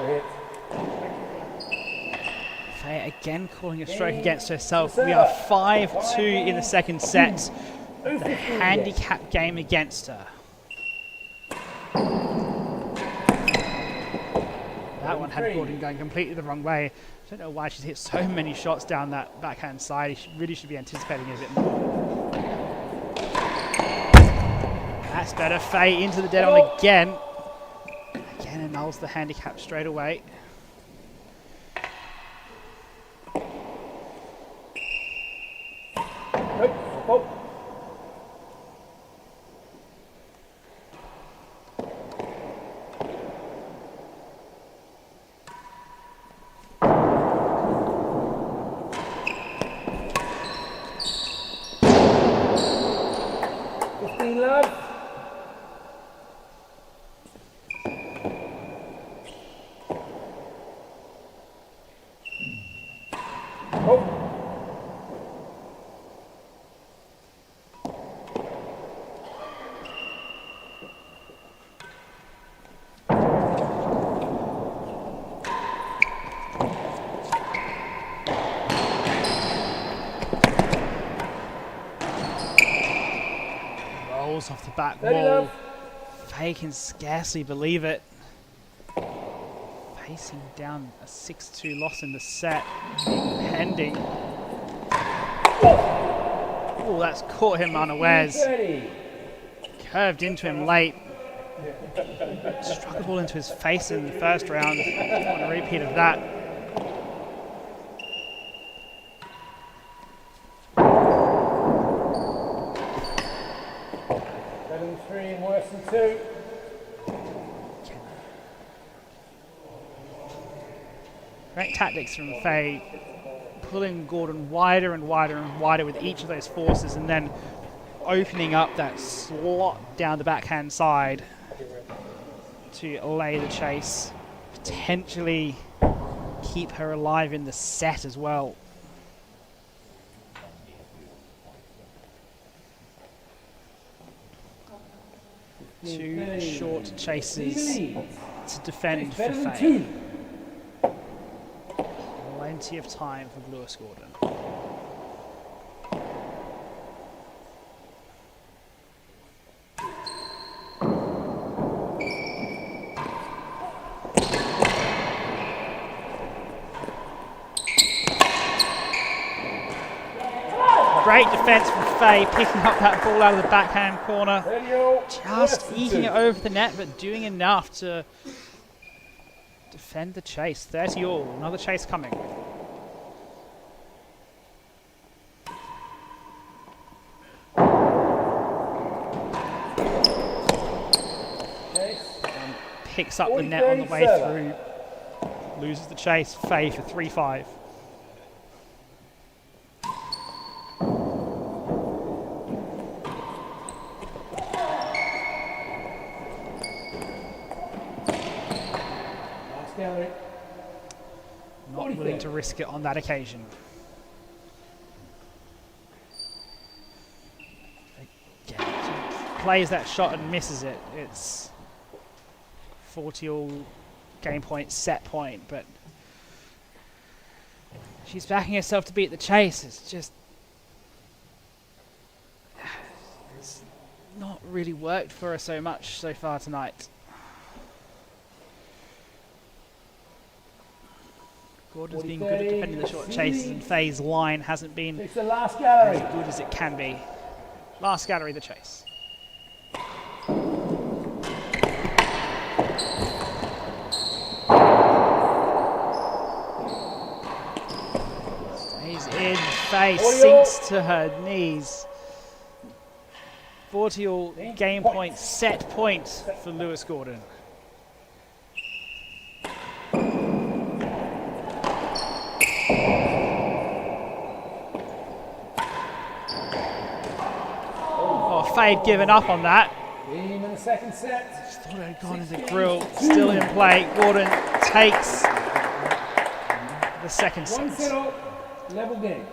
Hit. Fahey again calling a stroke against herself. We are 5-2 in the second set. The handicap game against her. That one had Gordon going completely the wrong way. I don't know why she's hit so many shots down that backhand side. She really should be anticipating a bit more. That's better. Fahey into the dead on again. Again annuls the handicap straight away. Off the back wall. Fahey can scarcely believe it. Pacing down a 6-2 loss in the set. Pending. Oh, that's caught him unawares. Curved into him late. Struck a ball into his face in the first round. Didn't want a repeat of that. Having 3 and worse than 2. Great tactics from Fahey, pulling Gordon wider and wider and wider with each of those forces, and then opening up that slot down the backhand side to lay the chase, potentially keep her alive in the set as well. Two short chases to defend for Fahey. Plenty of time for Lewis Gordon. Great defence from Fahey, picking up that ball out of the backhand corner. Just eking it over the net, but doing enough to defend the chase. 30 all, another chase coming. Picks up the net on the way through. Loses the chase. Fahey for 3-5. Not willing to risk it on that occasion. Again, she plays that shot and misses it. It's 40 all, game point, set point, but she's backing herself to beat the chase. It's not really worked for her so much so far tonight. Gordon's been good at defending the short chases, and Fahey's line hasn't been as good as it can be. Last gallery, the chase. Stays in, Fahey sinks to her knees. 40 all, game point, set point for Lewis Gordon. Fahey had given up on that. In the second set. Just thought it had gone into the grill. Still in play. Gordon takes the second set. 1-0, level game.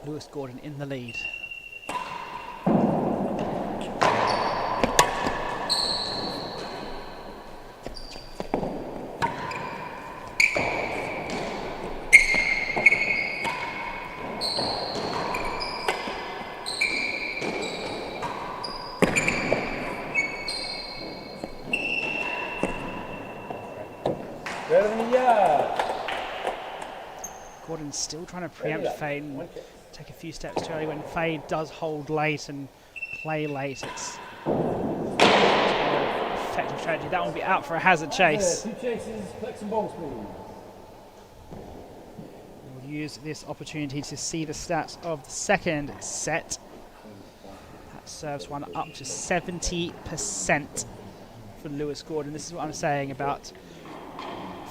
Lewis Gordon in the lead. Gordon's still trying to preempt Fahey and take a few steps too early. When Fahey does hold late and play late, it's effective strategy. That one will be out for a hazard chase. 2 chases, collect some balls, please. use this opportunity to see the stats of the second set. That serves one up to 70% for Lewis Gordon. This is what I'm saying about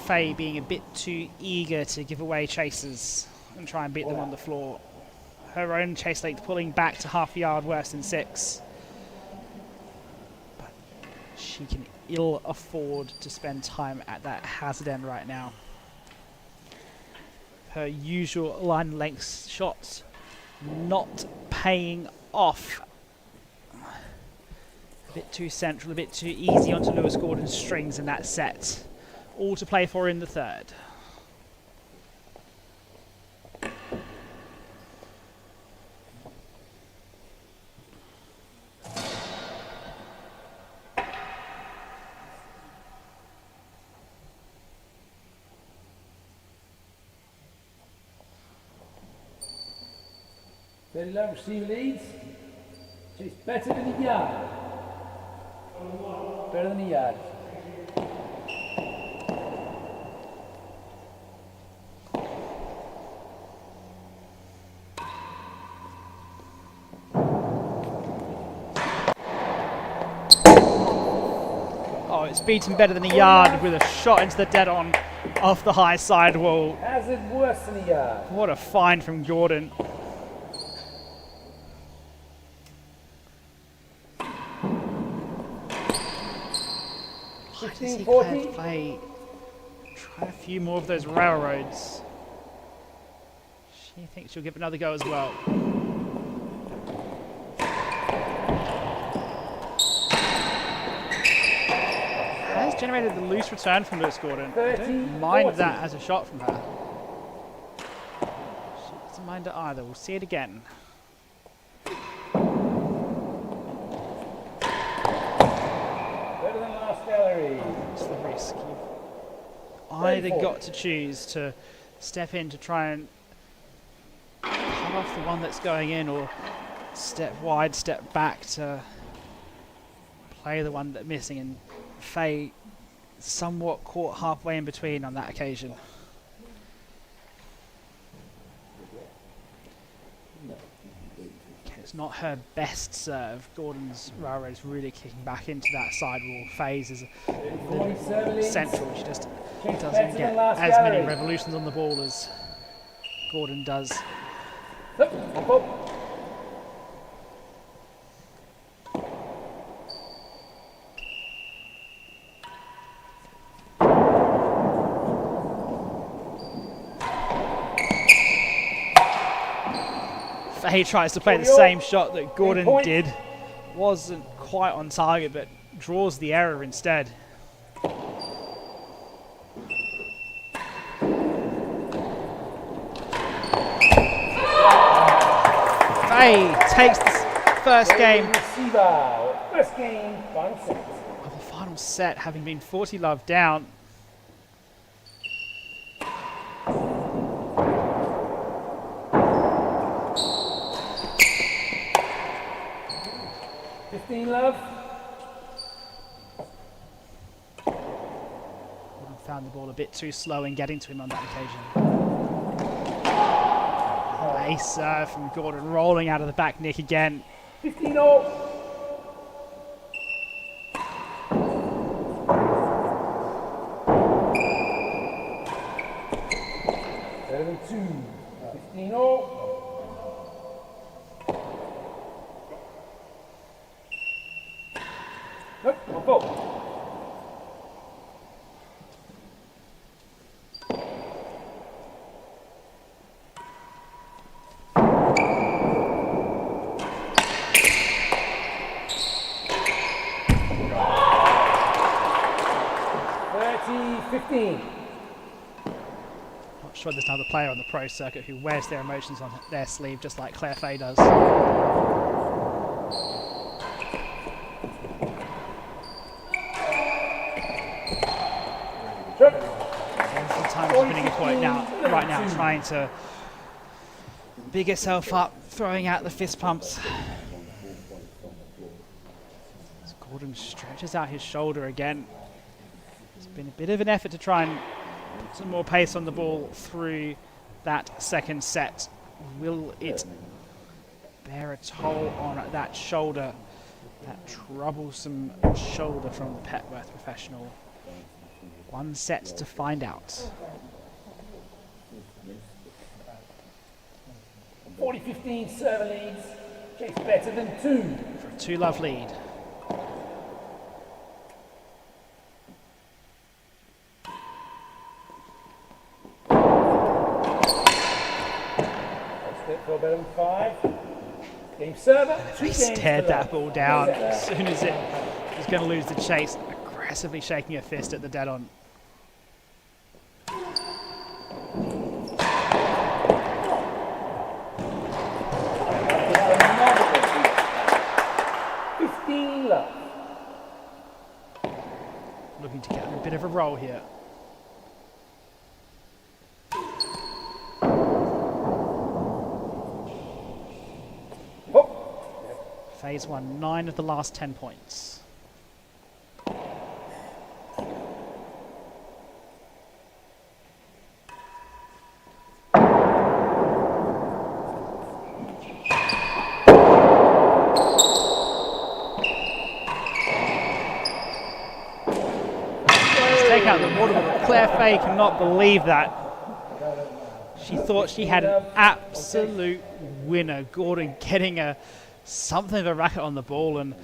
Fahey being a bit too eager to give away chases and try and beat them on the floor. Her own chase length pulling back to half a yard worse than 6. But she can ill afford to spend time at that hazard end right now. Her usual line length shots not paying off. A bit too central, a bit too easy onto Lewis Gordon's strings in that set. All to play for in the third. Very low receiver leads. She's better than a yard. Better than a yard. Oh, it's beaten better than a yard with a shot into the dead on off the high sidewall. Hazard worse than a yard. What a find from Gordon. Why does he 15-14. can't play? Try a few more of those railroads. She thinks she'll give it another go as well. Has generated the loose return from Lewis Gordon. I don't mind that as a shot from her. She doesn't mind it either. We'll see it again. Better than last gallery. It's the risk. You've either got to choose to step in to try and cut off the one that's going in, or step wide, step back to play the one that's missing. And Fahey somewhat caught halfway in between on that occasion. Okay, it's not her best serve. Gordon's railroad's really kicking back into that sidewall. Fahey's is a little bit central. She just doesn't get as many revolutions on the ball as Gordon does. Fahey tries to play the same shot that Gordon did. Wasn't quite on target, but draws the error instead. Fahey takes the first game First game, final set. of the final set, having been 40-love down. Love. Found the ball a bit too slow in getting to him on that occasion. Ace serve from Gordon, rolling out of the back nick again. 15-all. Better than 2. 15-all. Nope, on both. Not sure there's another player on the pro circuit who wears their emotions on their sleeve just like Claire Fahey does. Sometimes she's winning a point right now, trying to big herself up, throwing out the fist pumps. As Gordon stretches out his shoulder again. It's been a bit of an effort to try and put some more pace on the ball through that second set. Will it bear a toll on that shoulder, that troublesome shoulder from the Petworth professional? One set to find out. 40-15 server leads. Chase better than 2. For a 2-love lead. Feel better than 5. Game server. He stared that ball down as soon as it was going to lose the chase, aggressively shaking her fist at the dead on. Looking to get a bit of a roll here. Phase 1, 9 of the last 10 points. Take out the water bottle. Claire Fahey cannot believe that. She thought she had an absolute winner. Gordon getting something of a racket on the ball and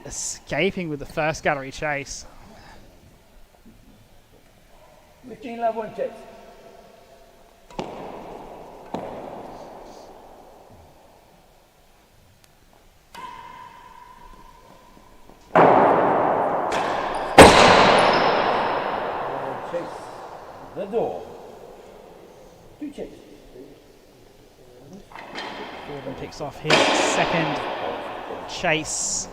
escaping with the first gallery chase. 15 love, 1 chase. The door. 2 chips. Gordon picks off his second chase.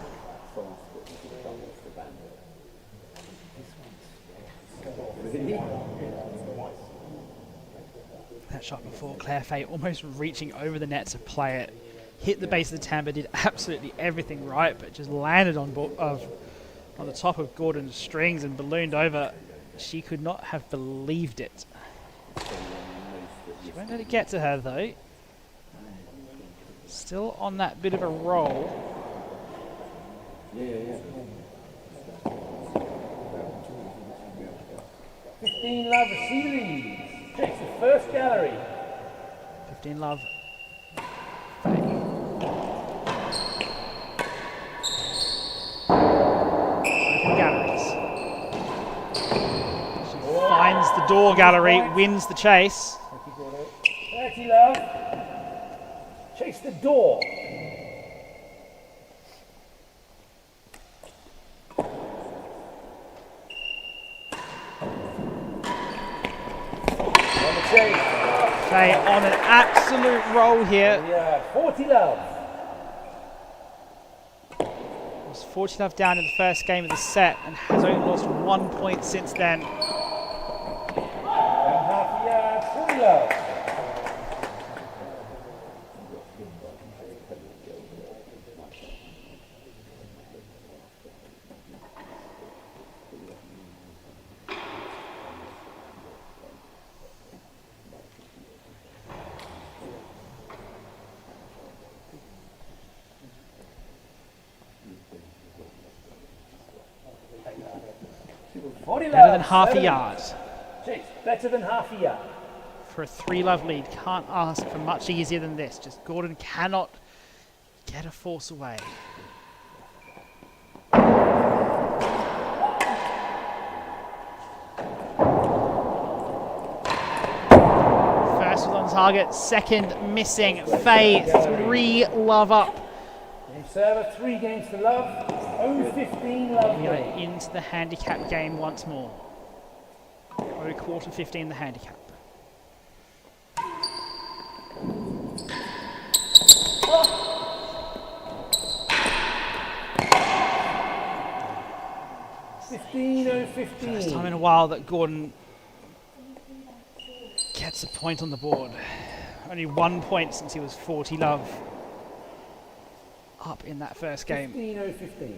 That shot before, Claire Fahey almost reaching over the net to play it. Hit the base of the tambour, did absolutely everything right, but just landed on the top of Gordon's strings and ballooned over. She could not have believed it. She won't let it get to her though. Still on that bit of a roll. 15 love, receive leads. Takes the first gallery. 15 love. Open galleries. Finds the door gallery, wins the chase. 30 love. Chase the door. Fahey on an absolute roll here. Yeah, 40 love. Was 40 love down in the first game of the set and has only lost 1 point since then. And half yard, 40 love. Better than half a yard. Chase, better than half a yard. For a 3-love lead, can't ask for much easier than this. Just Gordon cannot get a force away. First was on target, second missing. Fahey 3-love up. Game server, 3 games to love. 0-15 love. We are into the handicap game once more. Over quarter 15 the handicap. First time in a while that Gordon gets a point on the board. Only 1 point since he was 40 love up in that first game. 15-0-15.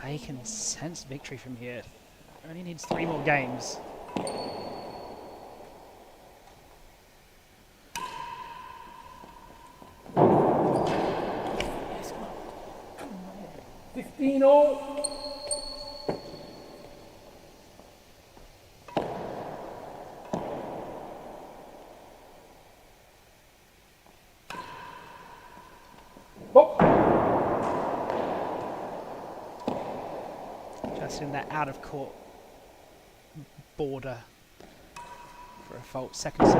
Fahey can sense victory from here. Only needs 3 more games. Yes, come on. 15-all. Just in that out of court border for a fault. Second serve.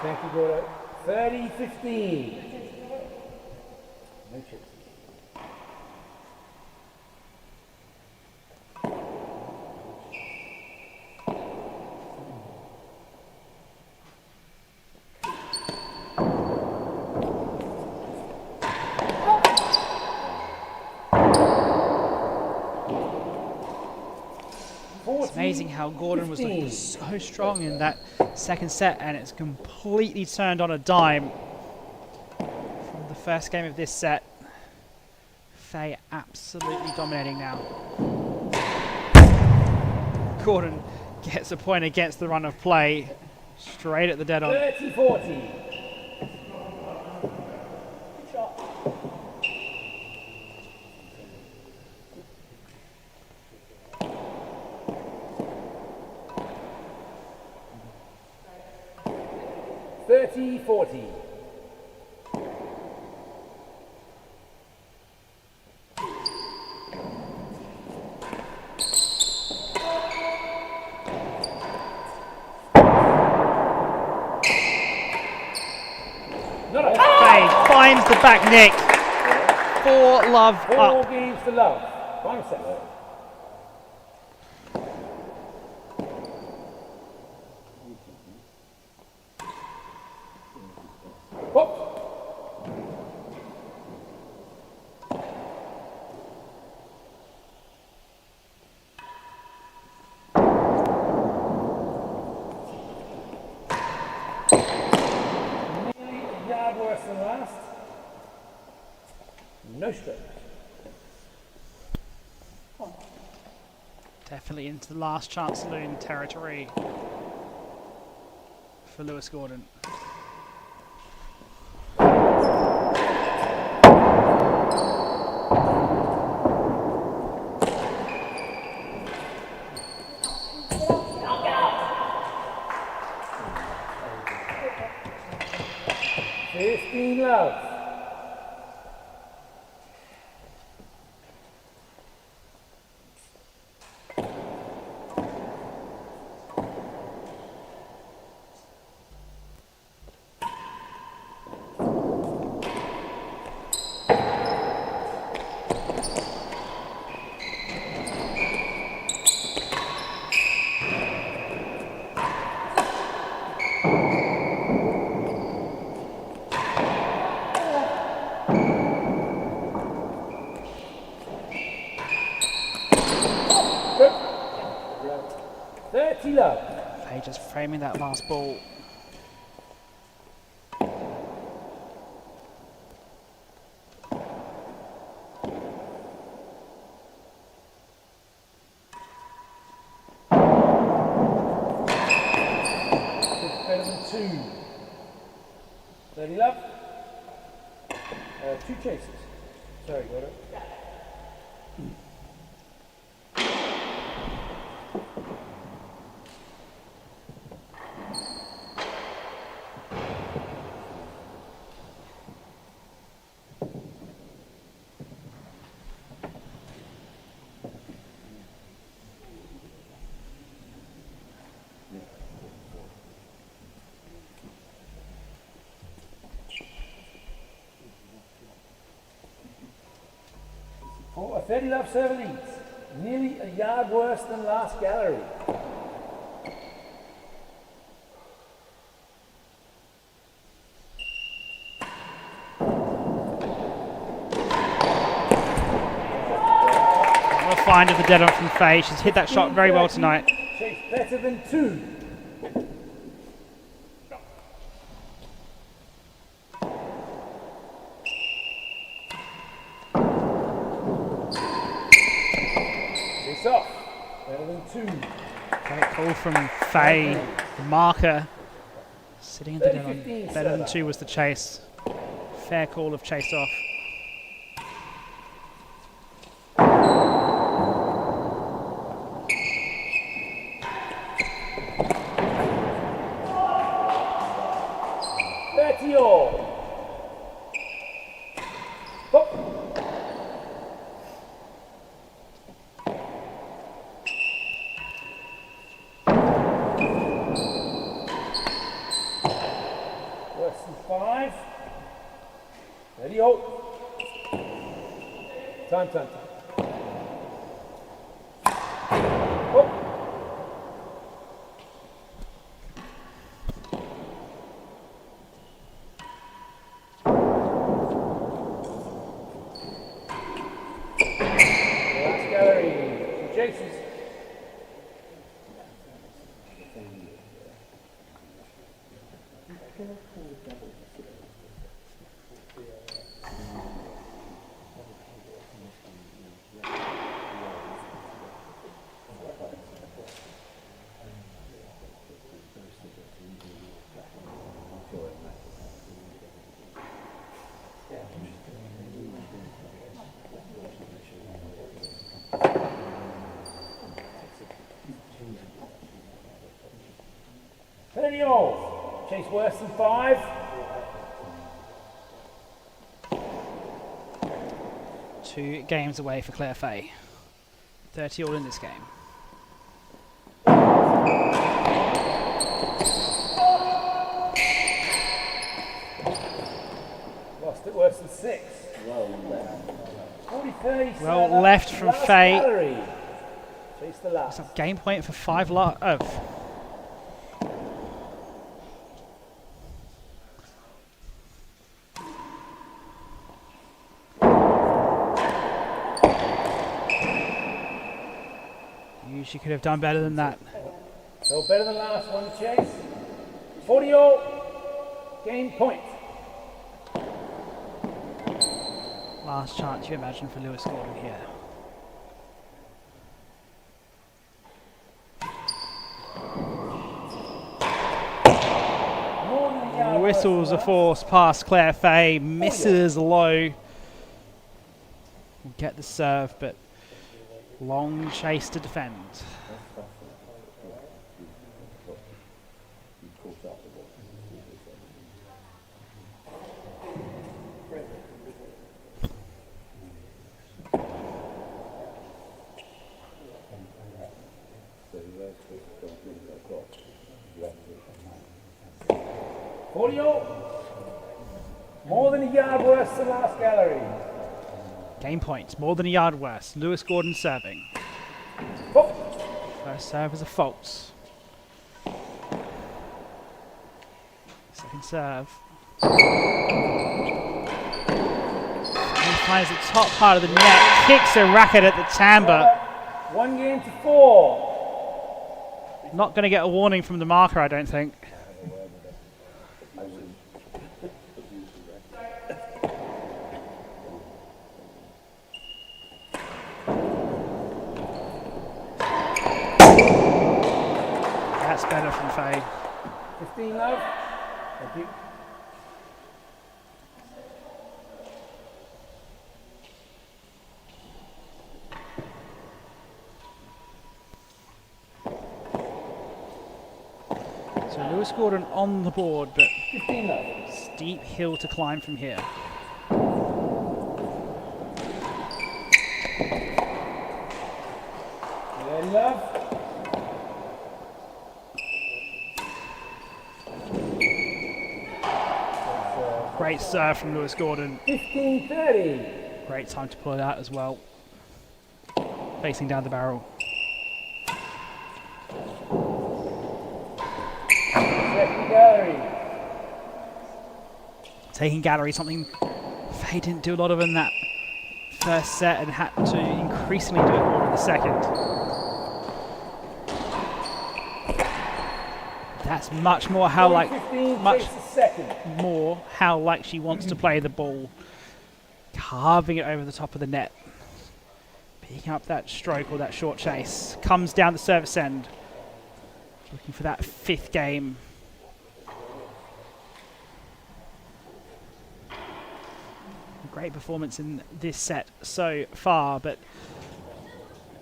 Thank you, Gordo. 30-15. No chips. It's amazing how Gordon was looking so strong in that second set, and it's completely turned on a dime from the first game of this set. Fahey absolutely dominating now. Gordon gets a point against the run of play, straight at the dead on. 30-40. Fahey finds the back nick. 4 love Four up. games to love. Final set. Worse than last. No strokes. Definitely into the last chance saloon territory for Lewis Gordon. Love. Fahey just framing that last ball. Better than 2. 30 love. 2 chases. Sorry, got it. Oh, a 30 love serve leads. Nearly a yard worse than last gallery. What a find of the dead on from Fahey. She's hit that shot very well tonight. Chase better than 2. Ball from Fahey, the marker. Sitting in the dead on. 30-15 Better than serve. 2 was the chase. Fair call of chase off. Worse than 5. Ready, hold. Time. Oh. Last gallery. Jason's. Chase worse than 5. Two games away for Claire Fahey. 30 all in this game. Lost it worse than 6. 40-30. Well left from Fahey. Gallery. Chase the last. It's a game point for 5 She could have done better than that. So better than last one, Chase. 40 all. Game point. Last chance you imagine for Lewis Gordon here. Whistles a force past Claire Fahey, misses low. Get the serve, but long chase to defend. More than a yard worse than last gallery. Game point, more than a yard worse. Lewis Gordon serving. Oh. First serve is a false. Second serve. He finds the top part of the net, kicks a racket at the timbre. 1 game to 4. Not going to get a warning from the marker, I don't think. That's better from Fahey. 15 love. Thank you. So Lewis Gordon on the board, but 15 love. steep hill to climb from here. Ready, love. Great serve from Lewis Gordon. 15-30. Great time to pull it out as well. Facing down the barrel. Second gallery. Taking gallery, something Fahey didn't do a lot of in that first set and had to increasingly do it more in the second. That's much more how like 15, much takes the second. more how like she wants to play the ball, carving it over the top of the net, picking up that stroke or that short chase. Comes down the service end. Looking for that 5th game. Great performance in this set so far, but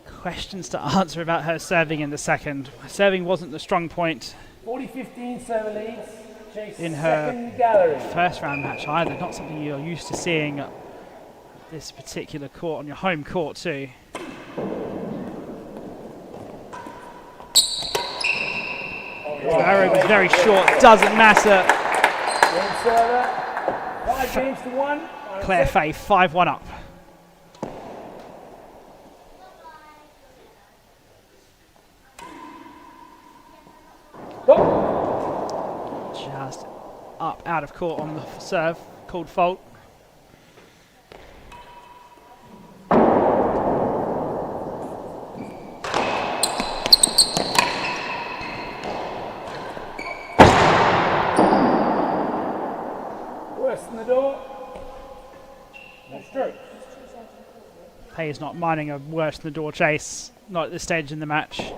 questions to answer about her serving in the second. Serving wasn't the strong point 40-15 serve leads. Chase in her second gallery. first round match either. Not something you're used to seeing at this particular court, on your home court too. Arrow was very short, doesn't matter. Game server. 5 games to 1. Claire Fahey 5-1 up. Go. Just up out of court on the serve, called fault. Worse than the door. No stroke. Fahey is not minding a worse than the door chase, not at this stage in the match.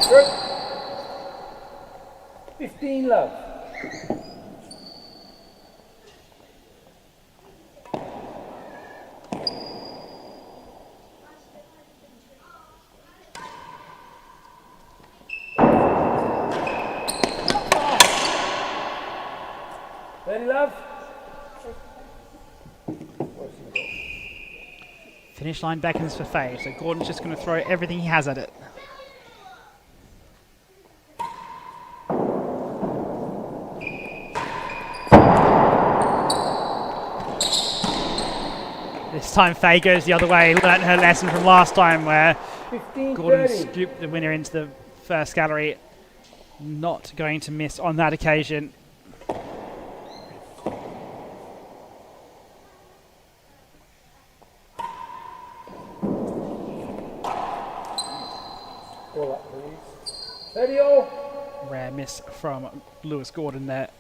Stroke. 15 love. Ready, love? Finish line beckons for Fahey, so Gordon's just going to throw everything he has at it. This time Fahey goes the other way, learnt her lesson from last time where 15, Gordon 30. scooped the winner into the first gallery. Not going to miss on that occasion. All up, please. 30 all. Rare miss from Lewis Gordon there.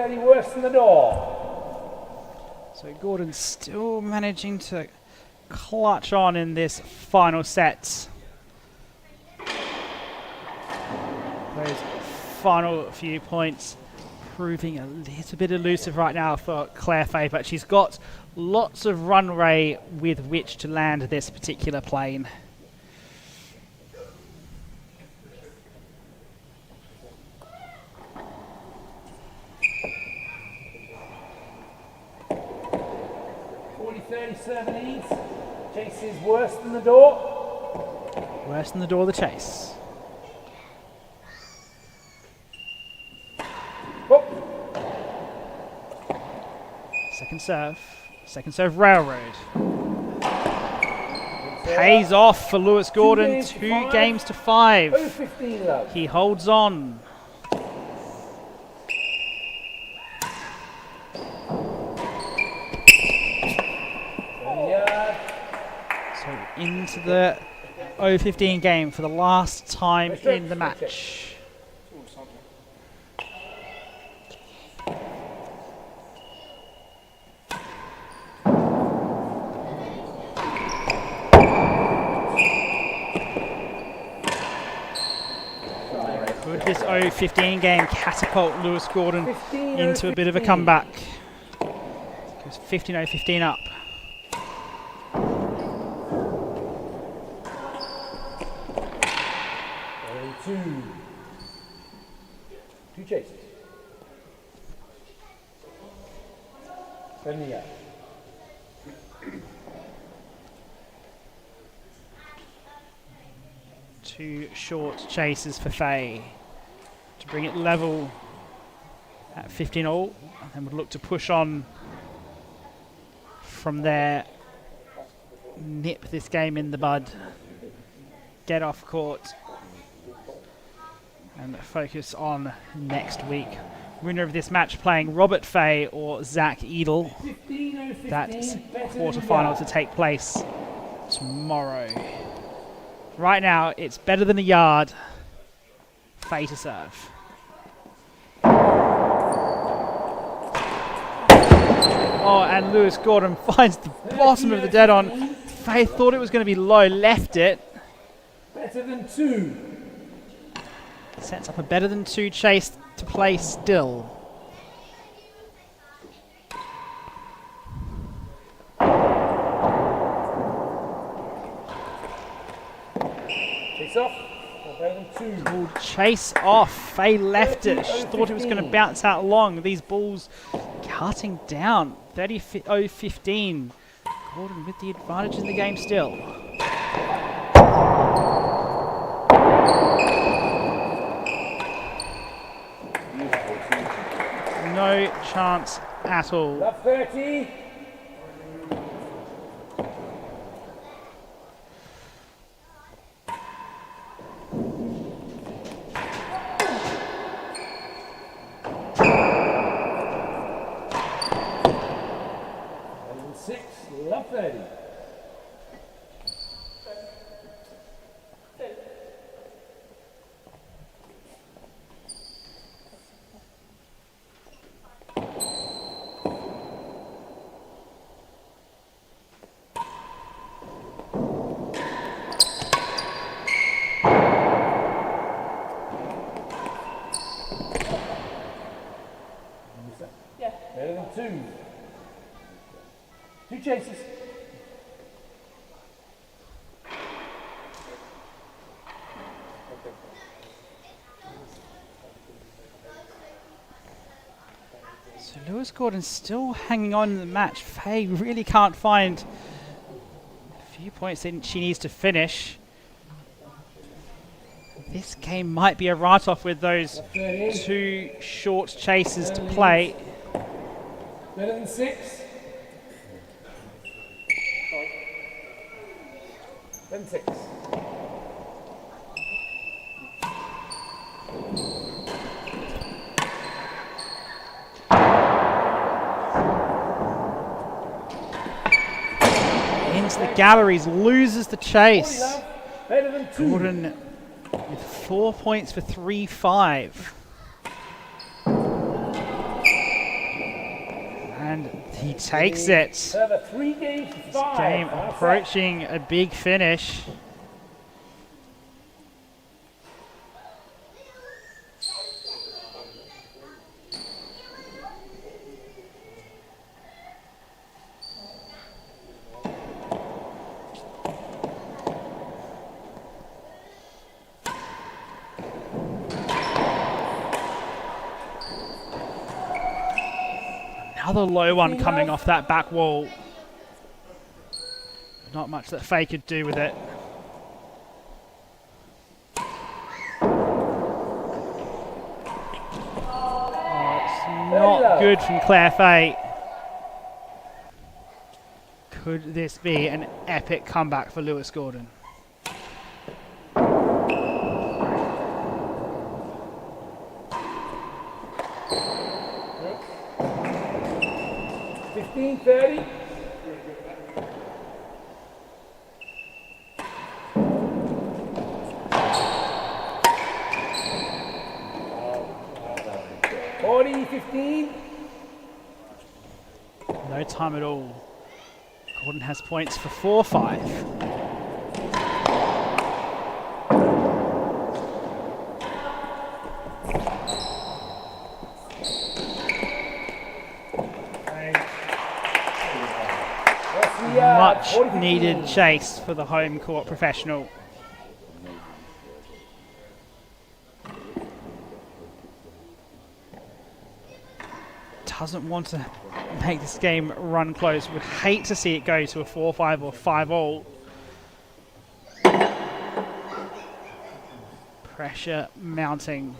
Worse than the door. So Gordon's still managing to clutch on in this final set. Those final few points proving a little bit elusive right now for Claire Fahey, but she's got lots of runway with which to land this particular plane. Chase is worse than the door. Worse than the door, the chase. Oh. Second serve railroad. Pays off for Lewis Gordon, 2 games to 5. 0-15 love. He holds on. Into the 0-15 game for the last time in the match. Could this 0-15 game catapult Lewis Gordon into a bit of a comeback? Goes 15-0-15 up. 2 chases. 70 yards. Two short chases for Fahey to bring it level at 15 all, and would look to push on from there, nip this game in the bud, get off court, and focus on next week Winner of this match playing Robert Fahey or Zach Edel. 15-0-15, That's better than quarterfinal yard. to take place tomorrow. Right now, it's better than a yard. Fahey to serve. Oh, and Lewis Gordon finds the bottom of the dead on. Fahey thought it was going to be low, left it. Better than 2. Sets up a better than 2 chase to play still. Chase off. Or better than 2. Ball chase off. Fahey left it. She thought it was going to bounce out long. These balls cutting down. 30-0-15. Gordon with the advantage in the game still. No chance at all. Love 30. And 6. Love 30. Better than 2. 2 chases. So Lewis Gordon's still hanging on in the match. Fahey really can't find a few points that she needs to finish. This game might be a write-off with those 2 short chases to play. Better than 6. Better than 6. Into the galleries, loses the chase. Better than 2. Gordon with 4 points for 3-5. And he takes it. Over 3 games to 5. Game approaching a big finish. Another low one coming off that back wall. Not much that Fahey could do with it. Oh, it's not good from Claire Fahey. Could this be an epic comeback for Lewis Gordon? Yep. 15-30. No time at all. Gordon has points for 4-5. Much needed chase for the home court professional. Doesn't want to make this game run close. Would hate to see it go to a 4-5 or 5-all. Pressure mounting.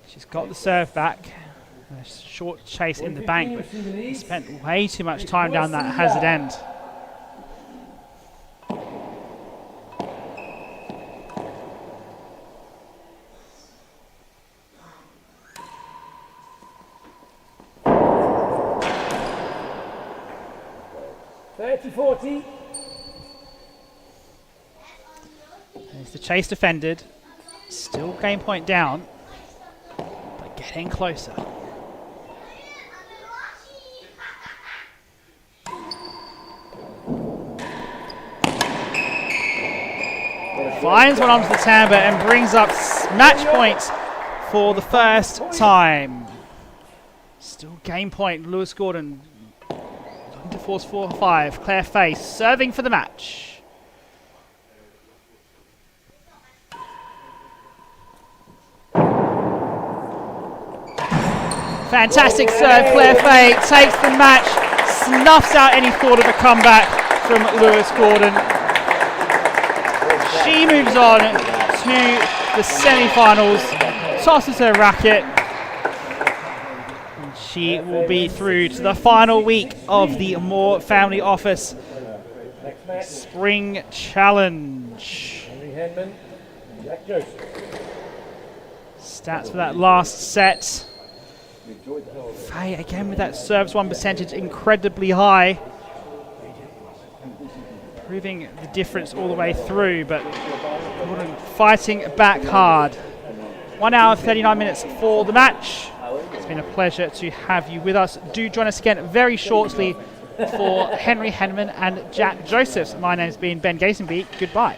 She's got the serve back. A short chase in the bank, but he spent way too much time down that hazard end. $30-40. There's the chase defended. Still game point down, but getting closer. Finds one onto the timber and brings up match points for the first time. Still game point. Lewis Gordon looking to force 4-5. Claire Fahey serving for the match. Fantastic serve. Claire Fahey takes the match, snuffs out any thought of a comeback from Lewis Gordon. She moves on to the semi-finals, tosses her racket, and she will be through to the final week of the Moore Family Office Spring Challenge. Henry Henman, Jack Joseph. Stats for that last set. Fahey again with that service one percentage incredibly high, proving the difference all the way through, but Gordon fighting back hard. 1 hour 39 minutes for the match. It's been a pleasure to have you with us. Do join us again very shortly for Henry Henman and Jack Josephs. My name's been Ben Gasenby. Goodbye.